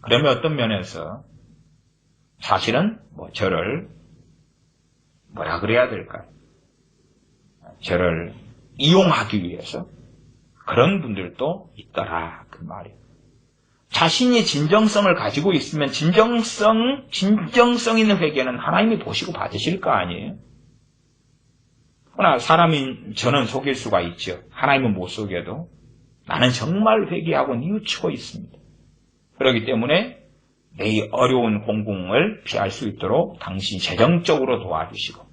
그러면 어떤 면에서 사실은 저를 뭐라 그래야 될까요? 저를 이용하기 위해서 그런 분들도 있더라 그 말이에요. 자신이 진정성을 가지고 있으면 진정성 있는 회개는 하나님이 보시고 받으실 거 아니에요? 그러나 사람인 저는 속일 수가 있죠. 하나님은 못 속여도 나는 정말 회개하고 뉘우치고 있습니다. 그렇기 때문에 내 어려운 공궁을 피할 수 있도록 당신이 재정적으로 도와주시고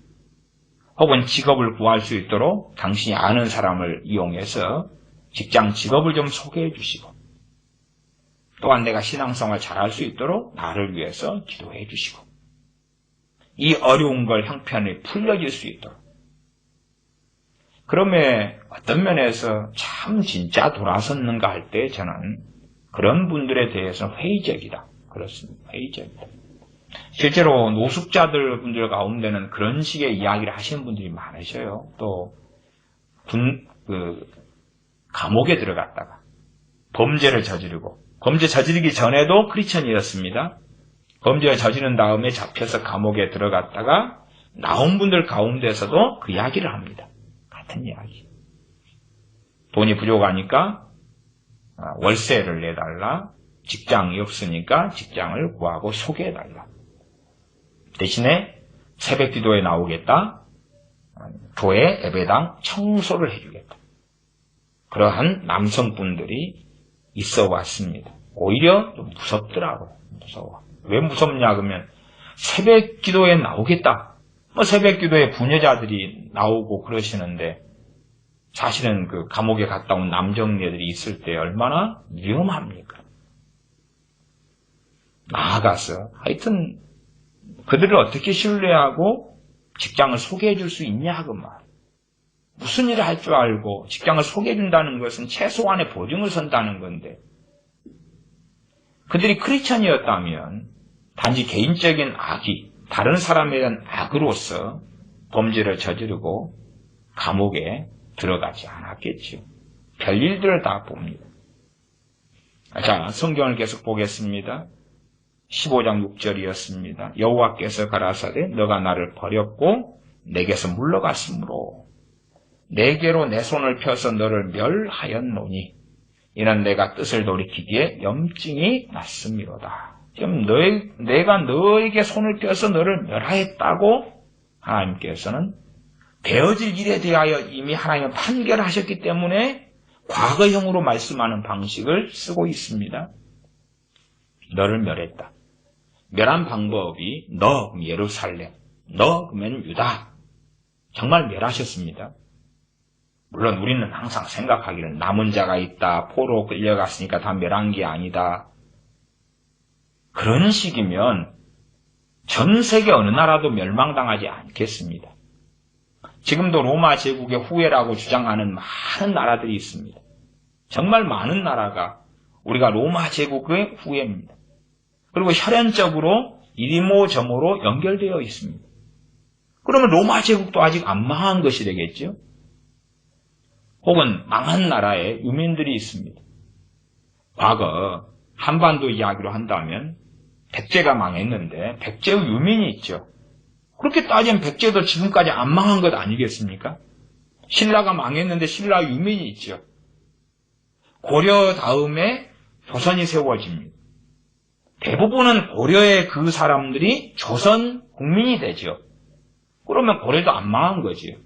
혹은 직업을 구할 수 있도록 당신이 아는 사람을 이용해서 직장 직업을 좀 소개해 주시고 또한 내가 신앙생활 잘할 수 있도록 나를 위해서 기도해 주시고 이 어려운 걸 형편이 풀려질 수 있도록 그러면 어떤 면에서 참 진짜 돌아섰는가 할 때 저는 그런 분들에 대해서 회의적이다. 그렇습니다. 회의적이다. 실제로 노숙자들 분들 가운데는 그런 식의 이야기를 하시는 분들이 많으셔요. 또 감옥에 들어갔다가 범죄를 저지르고 범죄 저지르기 전에도 크리스천이었습니다. 범죄를 저지른 다음에 잡혀서 감옥에 들어갔다가 나온 분들 가운데서도 그 이야기를 합니다. 같은 이야기. 돈이 부족하니까 월세를 내달라. 직장이 없으니까 직장을 구하고 소개해달라. 대신에 새벽 기도에 나오겠다. 교회 예배당 청소를 해주겠다. 그러한 남성분들이 있어 왔습니다. 오히려 좀 무섭더라고요. 무서워. 왜 무섭냐 그러면 새벽 기도에 나오겠다. 새벽 기도에 부녀자들이 나오고 그러시는데 사실은 그 감옥에 갔다 온 남정네들이 있을 때 얼마나 위험합니까? 나아가서 하여튼 그들을 어떻게 신뢰하고 직장을 소개해 줄 수 있냐 그 말. 무슨 일을 할 줄 알고 직장을 소개해 준다는 것은 최소한의 보증을 선다는 건데 그들이 크리스천이었다면 단지 개인적인 악이 다른 사람에 대한 악으로서 범죄를 저지르고 감옥에 들어가지 않았겠죠. 별일들을 다 봅니다. 자, 성경을 계속 보겠습니다. 15장 6절이었습니다. 여호와께서 가라사대 너가 나를 버렸고 내게서 물러갔으므로 내게로 내 손을 펴서 너를 멸하였노니 이는 내가 뜻을 돌이키기에 염증이 났음이로다. 지금 내가 너에게 손을 펴서 너를 멸하였다고 하나님께서는 되어질 일에 대하여 이미 하나님은 판결하셨기 때문에 과거형으로 말씀하는 방식을 쓰고 있습니다. 너를 멸했다. 멸한 방법이 너 그럼 예루살렘, 너 그러면 유다. 정말 멸하셨습니다. 물론 우리는 항상 생각하기를 남은 자가 있다. 포로 끌려갔으니까 다 멸한 게 아니다. 그런 식이면 전 세계 어느 나라도 멸망당하지 않겠습니다. 지금도 로마 제국의 후예라고 주장하는 많은 나라들이 있습니다. 정말 많은 나라가 우리가 로마 제국의 후예입니다. 그리고 혈연적으로 이리모저모로 연결되어 있습니다. 그러면 로마 제국도 아직 안 망한 것이 되겠죠? 혹은 망한 나라의 유민들이 있습니다. 과거 한반도 이야기로 한다면 백제가 망했는데 백제의 유민이 있죠. 그렇게 따지면 백제도 지금까지 안 망한 것 아니겠습니까? 신라가 망했는데 신라 유민이 있죠. 고려 다음에 조선이 세워집니다. 대부분은 고려의 그 사람들이 조선 국민이 되죠. 그러면 고려도 안 망한 거지요.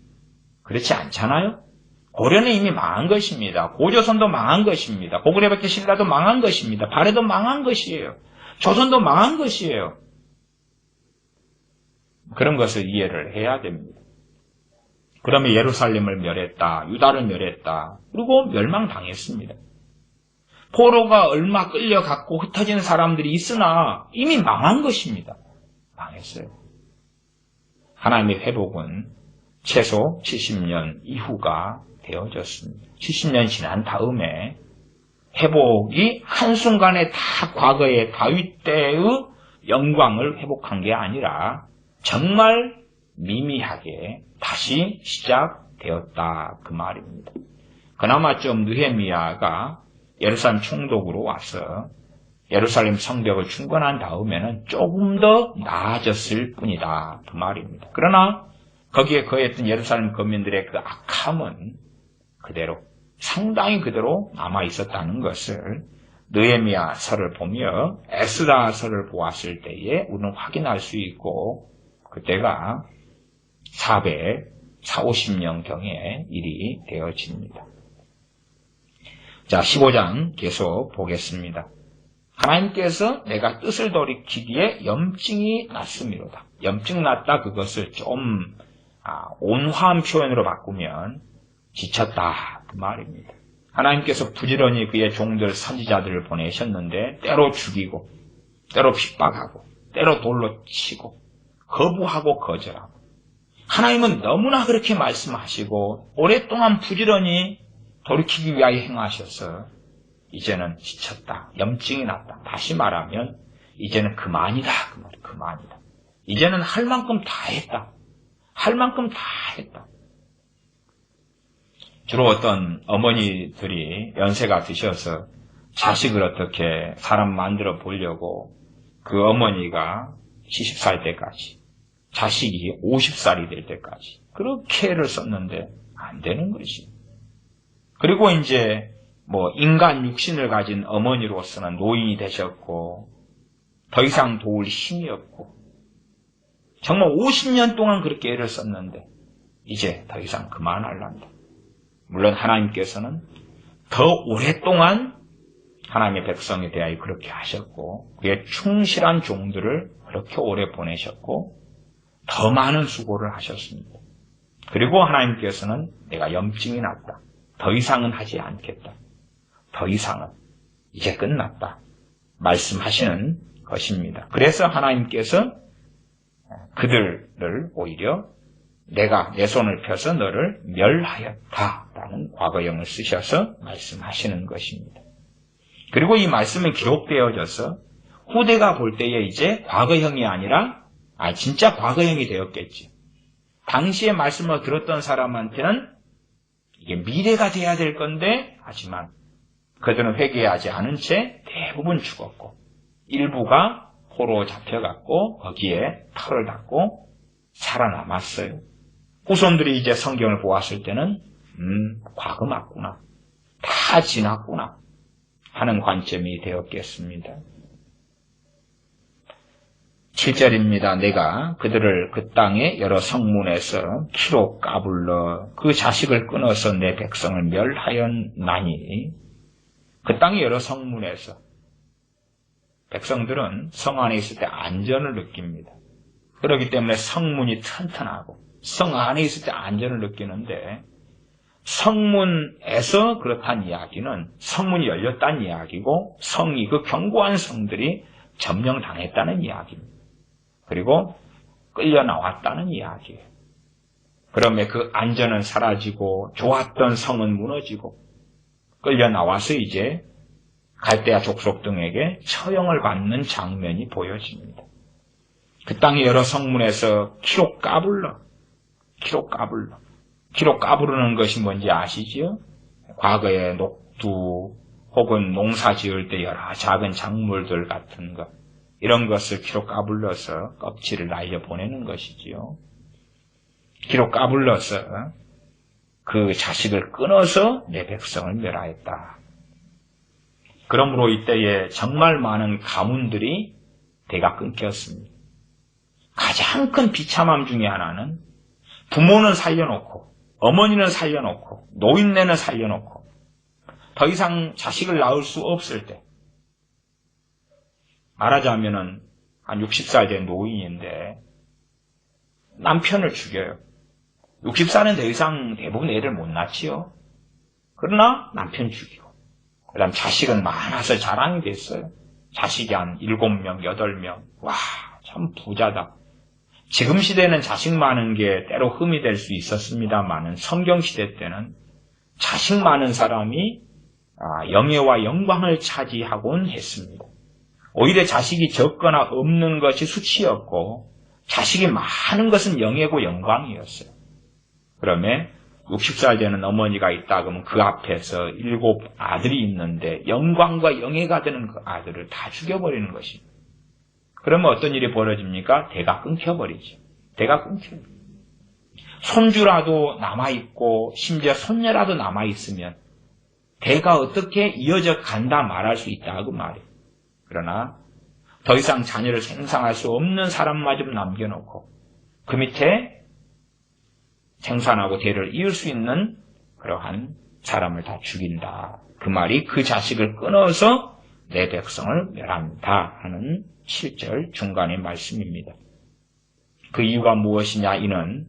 그렇지 않잖아요? 고려는 이미 망한 것입니다. 고조선도 망한 것입니다. 고구려 백제 신라도 망한 것입니다. 발해도 망한 것이에요. 조선도 망한 것이에요. 그런 것을 이해를 해야 됩니다. 그러면 예루살렘을 멸했다. 유다를 멸했다. 그리고 멸망당했습니다. 포로가 얼마 끌려갔고 흩어진 사람들이 있으나 이미 망한 것입니다. 망했어요. 하나님의 회복은 최소 70년 이후가 되어졌습니다. 70년 지난 다음에 회복이 한순간에 다 과거의 다윗 때의 영광을 회복한 게 아니라 정말 미미하게 다시 시작되었다 그 말입니다. 그나마 좀 느헤미야가 예루살렘 총독으로 와서 예루살렘 성벽을 충건한 다음에는 조금 더 나아졌을 뿐이다 그 말입니다. 그러나 거기에 거했던 예루살렘 거민들의 그 악함은 그대로 상당히 그대로 남아 있었다는 것을 느헤미야서를 보며 에스라서를 보았을 때에 우리는 확인할 수 있고 그때가 450년경의 일이 되어집니다. 자, 15장 계속 보겠습니다. 하나님께서 내가 뜻을 돌이키기에 염증이 났음이로다. 염증 났다 그것을 좀 온화한 표현으로 바꾸면 지쳤다 그 말입니다. 하나님께서 부지런히 그의 종들 선지자들을 보내셨는데 때로 죽이고 때로 핍박하고 때로 돌로 치고 거부하고 거절하고 하나님은 너무나 그렇게 말씀하시고 오랫동안 부지런히 돌이키기 위하여 행하셔서 이제는 지쳤다. 염증이 났다. 다시 말하면 이제는 그만이다. 그 말이 그만이다. 이제는 할 만큼 다 했다. 할 만큼 다 했다. 주로 어떤 어머니들이 연세가 드셔서 자식을 어떻게 사람 만들어 보려고 그 어머니가 70살 때까지 자식이 50살이 될 때까지 그렇게 애를 썼는데 안 되는 것이. 그리고 이제 인간 육신을 가진 어머니로서는 노인이 되셨고 더 이상 도울 힘이 없고 정말 50년 동안 그렇게 애를 썼는데 이제 더 이상 그만하란다. 물론 하나님께서는 더 오랫동안 하나님의 백성에 대하여 그렇게 하셨고 그의 충실한 종들을 그렇게 오래 보내셨고 더 많은 수고를 하셨습니다. 그리고 하나님께서는 내가 염증이 났다. 더 이상은 하지 않겠다. 더 이상은 이제 끝났다. 말씀하시는 것입니다. 그래서 하나님께서 그들을 오히려 내가 내 손을 펴서 너를 멸하였다라는 과거형을 쓰셔서 말씀하시는 것입니다. 그리고 이 말씀은 기록되어져서 후대가 볼 때에 이제 과거형이 아니라 진짜 과거형이 되었겠지. 당시에 말씀을 들었던 사람한테는 이게 미래가 돼야 될 건데 하지만 그들은 회개하지 않은 채 대부분 죽었고 일부가 포로 잡혀갔고 거기에 털을 닫고 살아남았어요. 후손들이 이제 성경을 보았을 때는 과거 맞구나. 다 지났구나 하는 관점이 되었겠습니다. 7절입니다. 내가 그들을 그 땅의 여러 성문에서 키로 까불러 그 자식을 끊어서 내 백성을 멸하였나니 그 땅의 여러 성문에서 백성들은 성 안에 있을 때 안전을 느낍니다. 그렇기 때문에 성문이 튼튼하고 성 안에 있을 때 안전을 느끼는데 성문에서 그렇다는 이야기는 성문이 열렸다는 이야기고 성이 그 견고한 성들이 점령당했다는 이야기입니다. 그리고 끌려 나왔다는 이야기예요. 그러면 그 안전은 사라지고 좋았던 성은 무너지고 끌려 나와서 이제 갈대아 족속 등에게 처형을 받는 장면이 보여집니다. 그 땅의 여러 성문에서 키로 까불러. 키로 까부르는 것이 뭔지 아시지요? 과거의 녹두 혹은 농사 지을 때 여러 작은 작물들 같은 것, 이런 것을 키로 까불러서 껍질을 날려보내는 것이지요. 키로 까불러서 그 자식을 끊어서 내 백성을 멸하였다. 그러므로 이때에 정말 많은 가문들이 대가 끊겼습니다. 가장 큰 비참함 중에 하나는 부모는 살려놓고 어머니는 살려놓고 노인네는 살려놓고 더 이상 자식을 낳을 수 없을 때, 말하자면은 한 60살 된 노인인데 남편을 죽여요. 60살은 더 이상 대부분 애를 못 낳지요. 그러나 남편 죽이고, 그 다음 자식은 많아서 자랑이 됐어요. 자식이 한 7명, 8명. 와, 참 부자다. 지금 시대는 자식 많은 게 때로 흠이 될 수 있었습니다만은 성경 시대 때는 자식 많은 사람이 영예와 영광을 차지하곤 했습니다. 오히려 자식이 적거나 없는 것이 수치였고 자식이 많은 것은 영예고 영광이었어요. 그러면 60살 되는 어머니가 있다 그러면 그 앞에서 7 아들이 있는데 영광과 영예가 되는 그 아들을 다 죽여버리는 것입니다. 그러면 어떤 일이 벌어집니까? 대가 끊겨버리죠. 대가 끊겨요. 손주라도 남아있고 심지어 손녀라도 남아있으면 대가 어떻게 이어져 간다 말할 수 있다고 말해요. 그러나 더 이상 자녀를 생산할 수 없는 사람마저 남겨놓고 그 밑에 생산하고 대를 이을 수 있는 그러한 사람을 다 죽인다. 그 말이 그 자식을 끊어서 내 백성을 멸한다 하는 7절 중간의 말씀입니다. 그 이유가 무엇이냐? 이는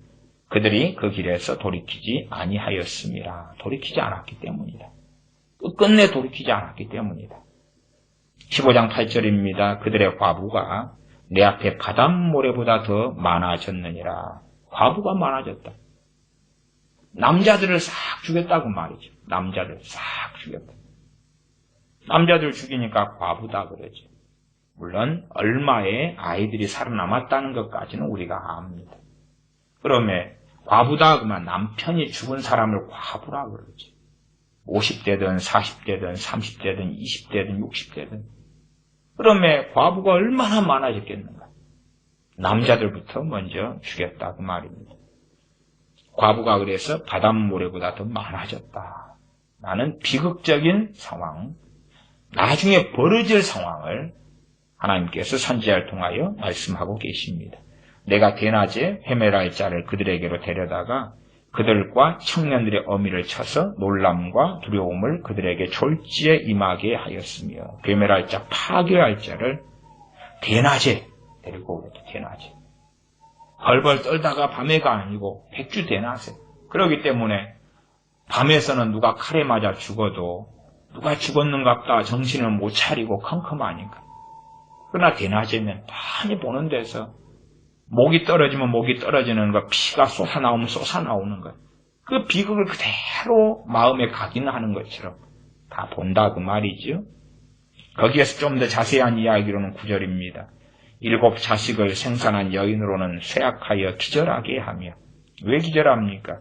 그들이 그 길에서 돌이키지 아니하였습니다. 돌이키지 않았기 때문이다. 끝끝내 돌이키지 않았기 때문이다. 15장 8절입니다. 그들의 과부가 내 앞에 바닷모래보다 더 많아졌느니라. 과부가 많아졌다. 남자들을 싹 죽였다고 말이죠. 남자들 싹 죽였다. 남자들 죽이니까 과부다 그러죠. 물론 얼마의 아이들이 살아남았다는 것까지는 우리가 압니다. 그러면 과부다 그러면 남편이 죽은 사람을 과부라 그러죠. 50대든 40대든 30대든 20대든 60대든. 그러면 과부가 얼마나 많아졌겠는가. 남자들부터 먼저 죽였다 그 말입니다. 과부가 그래서 바닷모래보다 더 많아졌다. 나는 비극적인 상황, 나중에 벌어질 상황을 하나님께서 선지자를 통하여 말씀하고 계십니다. 내가 대낮에 헤메랄 자를 그들에게로 데려다가 그들과 청년들의 어미를 쳐서 놀람과 두려움을 그들에게 졸지에 임하게 하였으며 헤메랄 자 파괴할 자를 대낮에 데리고 오겠다. 대낮에. 벌벌 떨다가 밤에가 아니고 백주 대낮에. 그렇기 때문에 밤에서는 누가 칼에 맞아 죽어도 누가 죽었는갑다 정신을 못 차리고 컴컴하니까. 그러나 대낮에는 많이 보는 데서 목이 떨어지면 목이 떨어지는 것, 피가 쏟아나오면 쏟아나오는 것. 그 비극을 그대로 마음에 각인하는 것처럼 다 본다 그 말이죠. 거기에서 좀 더 자세한 이야기로는 9절입니다. 7 자식을 생산한 여인으로는 쇠약하여 기절하게 하며. 왜 기절합니까?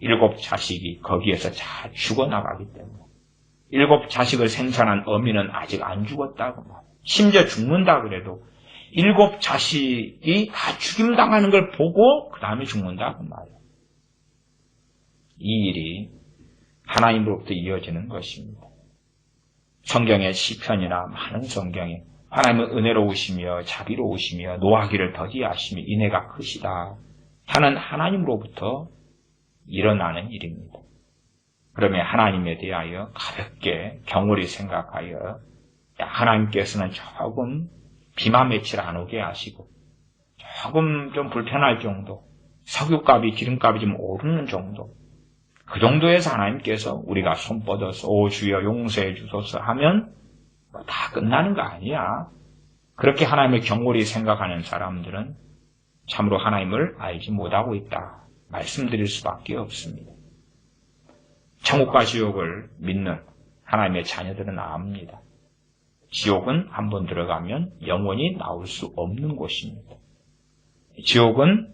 7 자식이 거기에서 다 죽어나가기 때문에. 7 자식을 생산한 어미는 아직 안 죽었다고 말이에요. 심지어 죽는다 그래도 7 자식이 다 죽임당하는 걸 보고 그 다음에 죽는다고 말이에요. 이 일이 하나님으로부터 이어지는 것입니다. 성경의 시편이나 많은 성경에 하나님은 은혜로우시며 자비로우시며 노하기를 더디하시며 인애가 크시다 하는 하나님으로부터 일어나는 일입니다. 그러면 하나님에 대하여 가볍게 경홀히 생각하여 하나님께서는 조금 비만 며칠 안 오게 하시고 조금 좀 불편할 정도, 석유값이 기름값이 좀 오르는 정도, 그 정도에서 하나님께서 우리가 손 뻗어서 오 주여 용서해 주소서 하면 다 끝나는 거 아니야. 그렇게 하나님을 경홀히 생각하는 사람들은 참으로 하나님을 알지 못하고 있다 말씀드릴 수밖에 없습니다. 천국과 지옥을 믿는 하나님의 자녀들은 압니다. 지옥은 한번 들어가면 영원히 나올 수 없는 곳입니다. 지옥은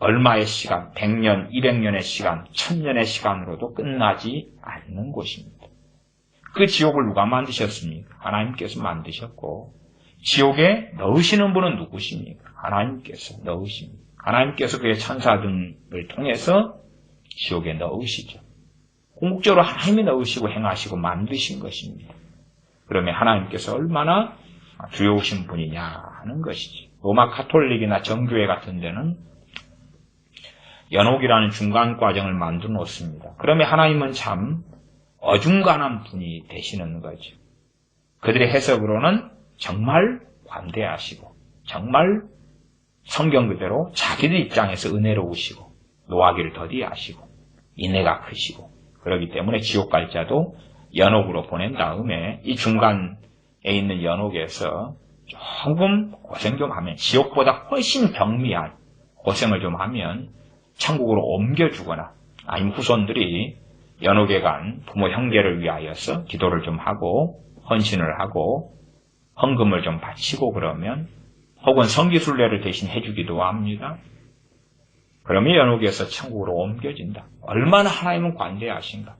얼마의 시간, 100년, 200년의 시간, 1000년의 시간으로도 끝나지 않는 곳입니다. 그 지옥을 누가 만드셨습니까? 하나님께서 만드셨고, 지옥에 넣으시는 분은 누구십니까? 하나님께서 넣으십니다. 하나님께서 그의 천사들을 통해서 지옥에 넣으시죠. 궁극적으로 하나님이 넣으시고 행하시고 만드신 것입니다. 그러면 하나님께서 얼마나 두려우신 분이냐 하는 것이지. 로마 가톨릭이나 정교회 같은 데는 연옥이라는 중간 과정을 만들어 놓습니다. 그러면 하나님은 참 어중간한 분이 되시는 거죠. 그들의 해석으로는 정말 관대하시고 정말 성경 그대로 자기들 입장에서 은혜로우시고 노하기를 더디하시고 인내가 크시고 그렇기 때문에 지옥 갈 자도 연옥으로 보낸 다음에 이 중간에 있는 연옥에서 조금 고생 좀 하면 지옥보다 훨씬 경미한 고생을 좀 하면 천국으로 옮겨주거나 아니면 후손들이 연옥에 간 부모 형제를 위하여서 기도를 좀 하고 헌신을 하고 헌금을 좀 바치고 그러면 혹은 성기순례를 대신 해주기도 합니다. 그러면 연옥에서 천국으로 옮겨진다. 얼마나 하나님은 관대하신가.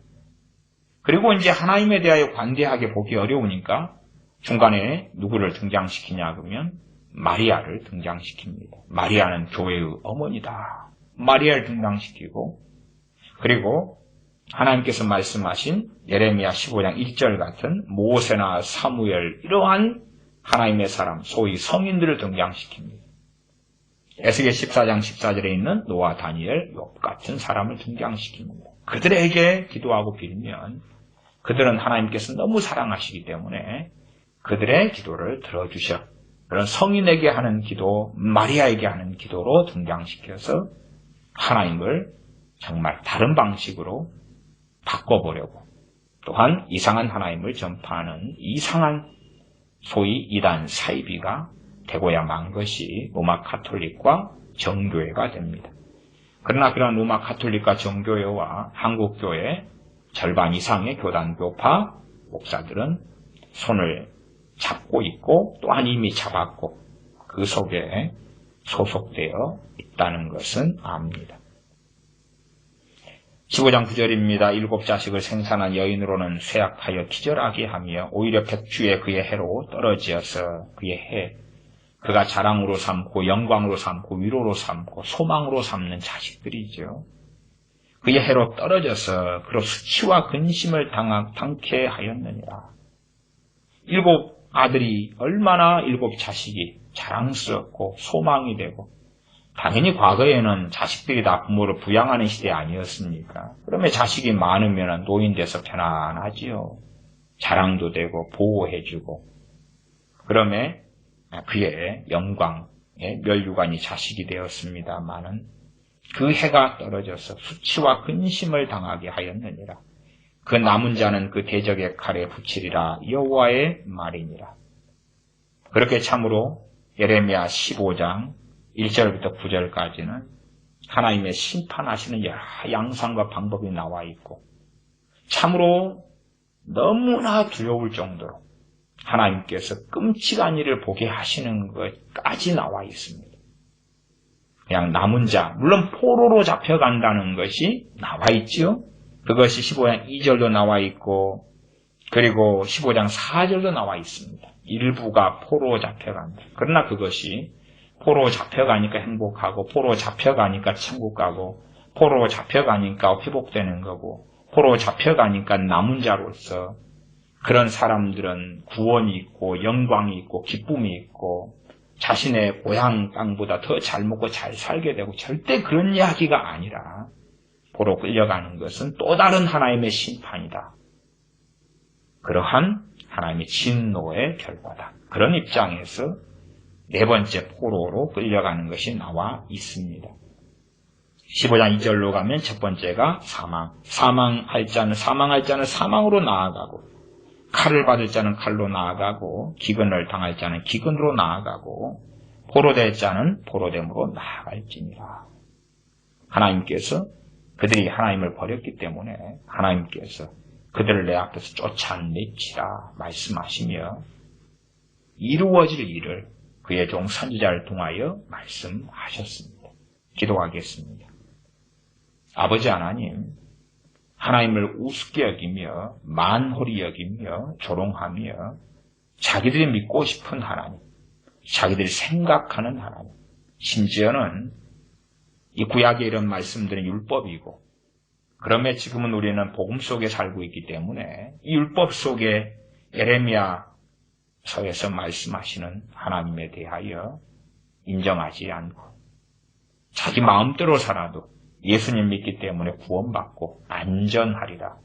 그리고 이제 하나님에 대하여 관대하게 보기 어려우니까 중간에 누구를 등장시키냐 그러면 마리아를 등장시킵니다. 마리아는 교회의 어머니다. 마리아를 등장시키고 그리고 하나님께서 말씀하신 예레미야 15장 1절 같은 모세나 사무엘 이러한 하나님의 사람 소위 성인들을 등장시킵니다. 에스겔 14장 14절에 있는 노아 다니엘 욥 같은 사람을 등장시킵니다. 그들에게 기도하고 빌면 그들은 하나님께서 너무 사랑하시기 때문에 그들의 기도를 들어주셔. 그런 성인에게 하는 기도, 마리아에게 하는 기도로 등장시켜서 하나님을 정말 다른 방식으로 바꿔보려고 또한 이상한 하나님을 전파하는 이상한 소위 이단 사이비가 되고야 만 것이 로마 가톨릭과 정교회가 됩니다. 그러나 그런 로마 가톨릭과 정교회와 한국교회 절반 이상의 교단교파 목사들은 손을 잡고 있고 또한 이미 잡았고 그 속에 소속되어 있다는 것은 압니다. 15장 9절입니다. 7 자식을 생산한 여인으로는 쇠약하여 기절하게 하며 오히려 백주에 그의 해로 떨어지어서 그의 해 그가 자랑으로 삼고 영광으로 삼고 위로로 삼고 소망으로 삼는 자식들이죠. 그의 해로 떨어져서 그로 수치와 근심을 당케 하였느니라. 7 아들이 얼마나 7 자식이 자랑스럽고 소망이 되고 당연히 과거에는 자식들이 다 부모를 부양하는 시대 아니었습니까? 그러면 자식이 많으면 노인 돼서 편안하지요. 자랑도 되고 보호해주고 그러면 그의 영광의 멸류관이 자식이 되었습니다마는 그 해가 떨어져서 수치와 근심을 당하게 하였느니라. 그 남은 자는 그 대적의 칼에 붙이리라 여호와의 말이니라. 그렇게 참으로 예레미야 15장 1절부터 9절까지는 하나님의 심판하시는 여러 양상과 방법이 나와 있고 참으로 너무나 두려울 정도로 하나님께서 끔찍한 일을 보게 하시는 것까지 나와 있습니다. 그냥 남은 자, 물론 포로로 잡혀간다는 것이 나와 있지요. 그것이 15장 2절도 나와 있고 그리고 15장 4절도 나와 있습니다. 일부가 포로 잡혀간다. 그러나 그것이 포로 잡혀가니까 행복하고 포로 잡혀가니까 천국 가고 포로 잡혀가니까 회복되는 거고 포로 잡혀가니까 남은 자로서 그런 사람들은 구원이 있고 영광이 있고 기쁨이 있고 자신의 고향 땅보다 더 잘 먹고 잘 살게 되고 절대 그런 이야기가 아니라 포로 끌려가는 것은 또 다른 하나님의 심판이다. 그러한 하나님의 진노의 결과다. 그런 입장에서 네 번째 포로로 끌려가는 것이 나와 있습니다. 15장 2절로 가면 첫 번째가 사망. 사망할 자는 사망으로 나아가고 칼을 받을 자는 칼로 나아가고 기근을 당할 자는 기근으로 나아가고 포로될 자는 포로됨으로 나아갈지니라. 하나님께서 그들이 하나님을 버렸기 때문에 하나님께서 그들을 내 앞에서 쫓아내치라 말씀하시며 이루어질 일을 그의 종 선지자를 통하여 말씀하셨습니다. 기도하겠습니다. 아버지 하나님, 하나님을 우습게 여기며 만홀히 여기며 조롱하며 자기들이 믿고 싶은 하나님, 자기들이 생각하는 하나님, 심지어는 이 구약의 이런 말씀들은 율법이고, 그러면 지금은 우리는 복음 속에 살고 있기 때문에 이 율법 속에 예레미야서에서 말씀하시는 하나님에 대하여 인정하지 않고 자기 마음대로 살아도 예수님 믿기 때문에 구원받고 안전하리라.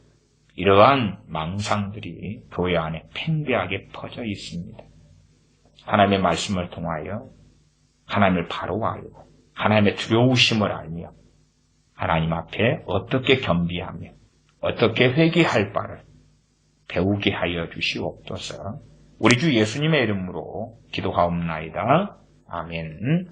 이러한 망상들이 교회 안에 팽배하게 퍼져 있습니다. 하나님의 말씀을 통하여 하나님을 바로 알고 하나님의 두려우심을 알며 하나님 앞에 어떻게 겸비하며 어떻게 회개할 바를 배우게 하여 주시옵소서. 우리 주 예수님의 이름으로 기도하옵나이다. 아멘.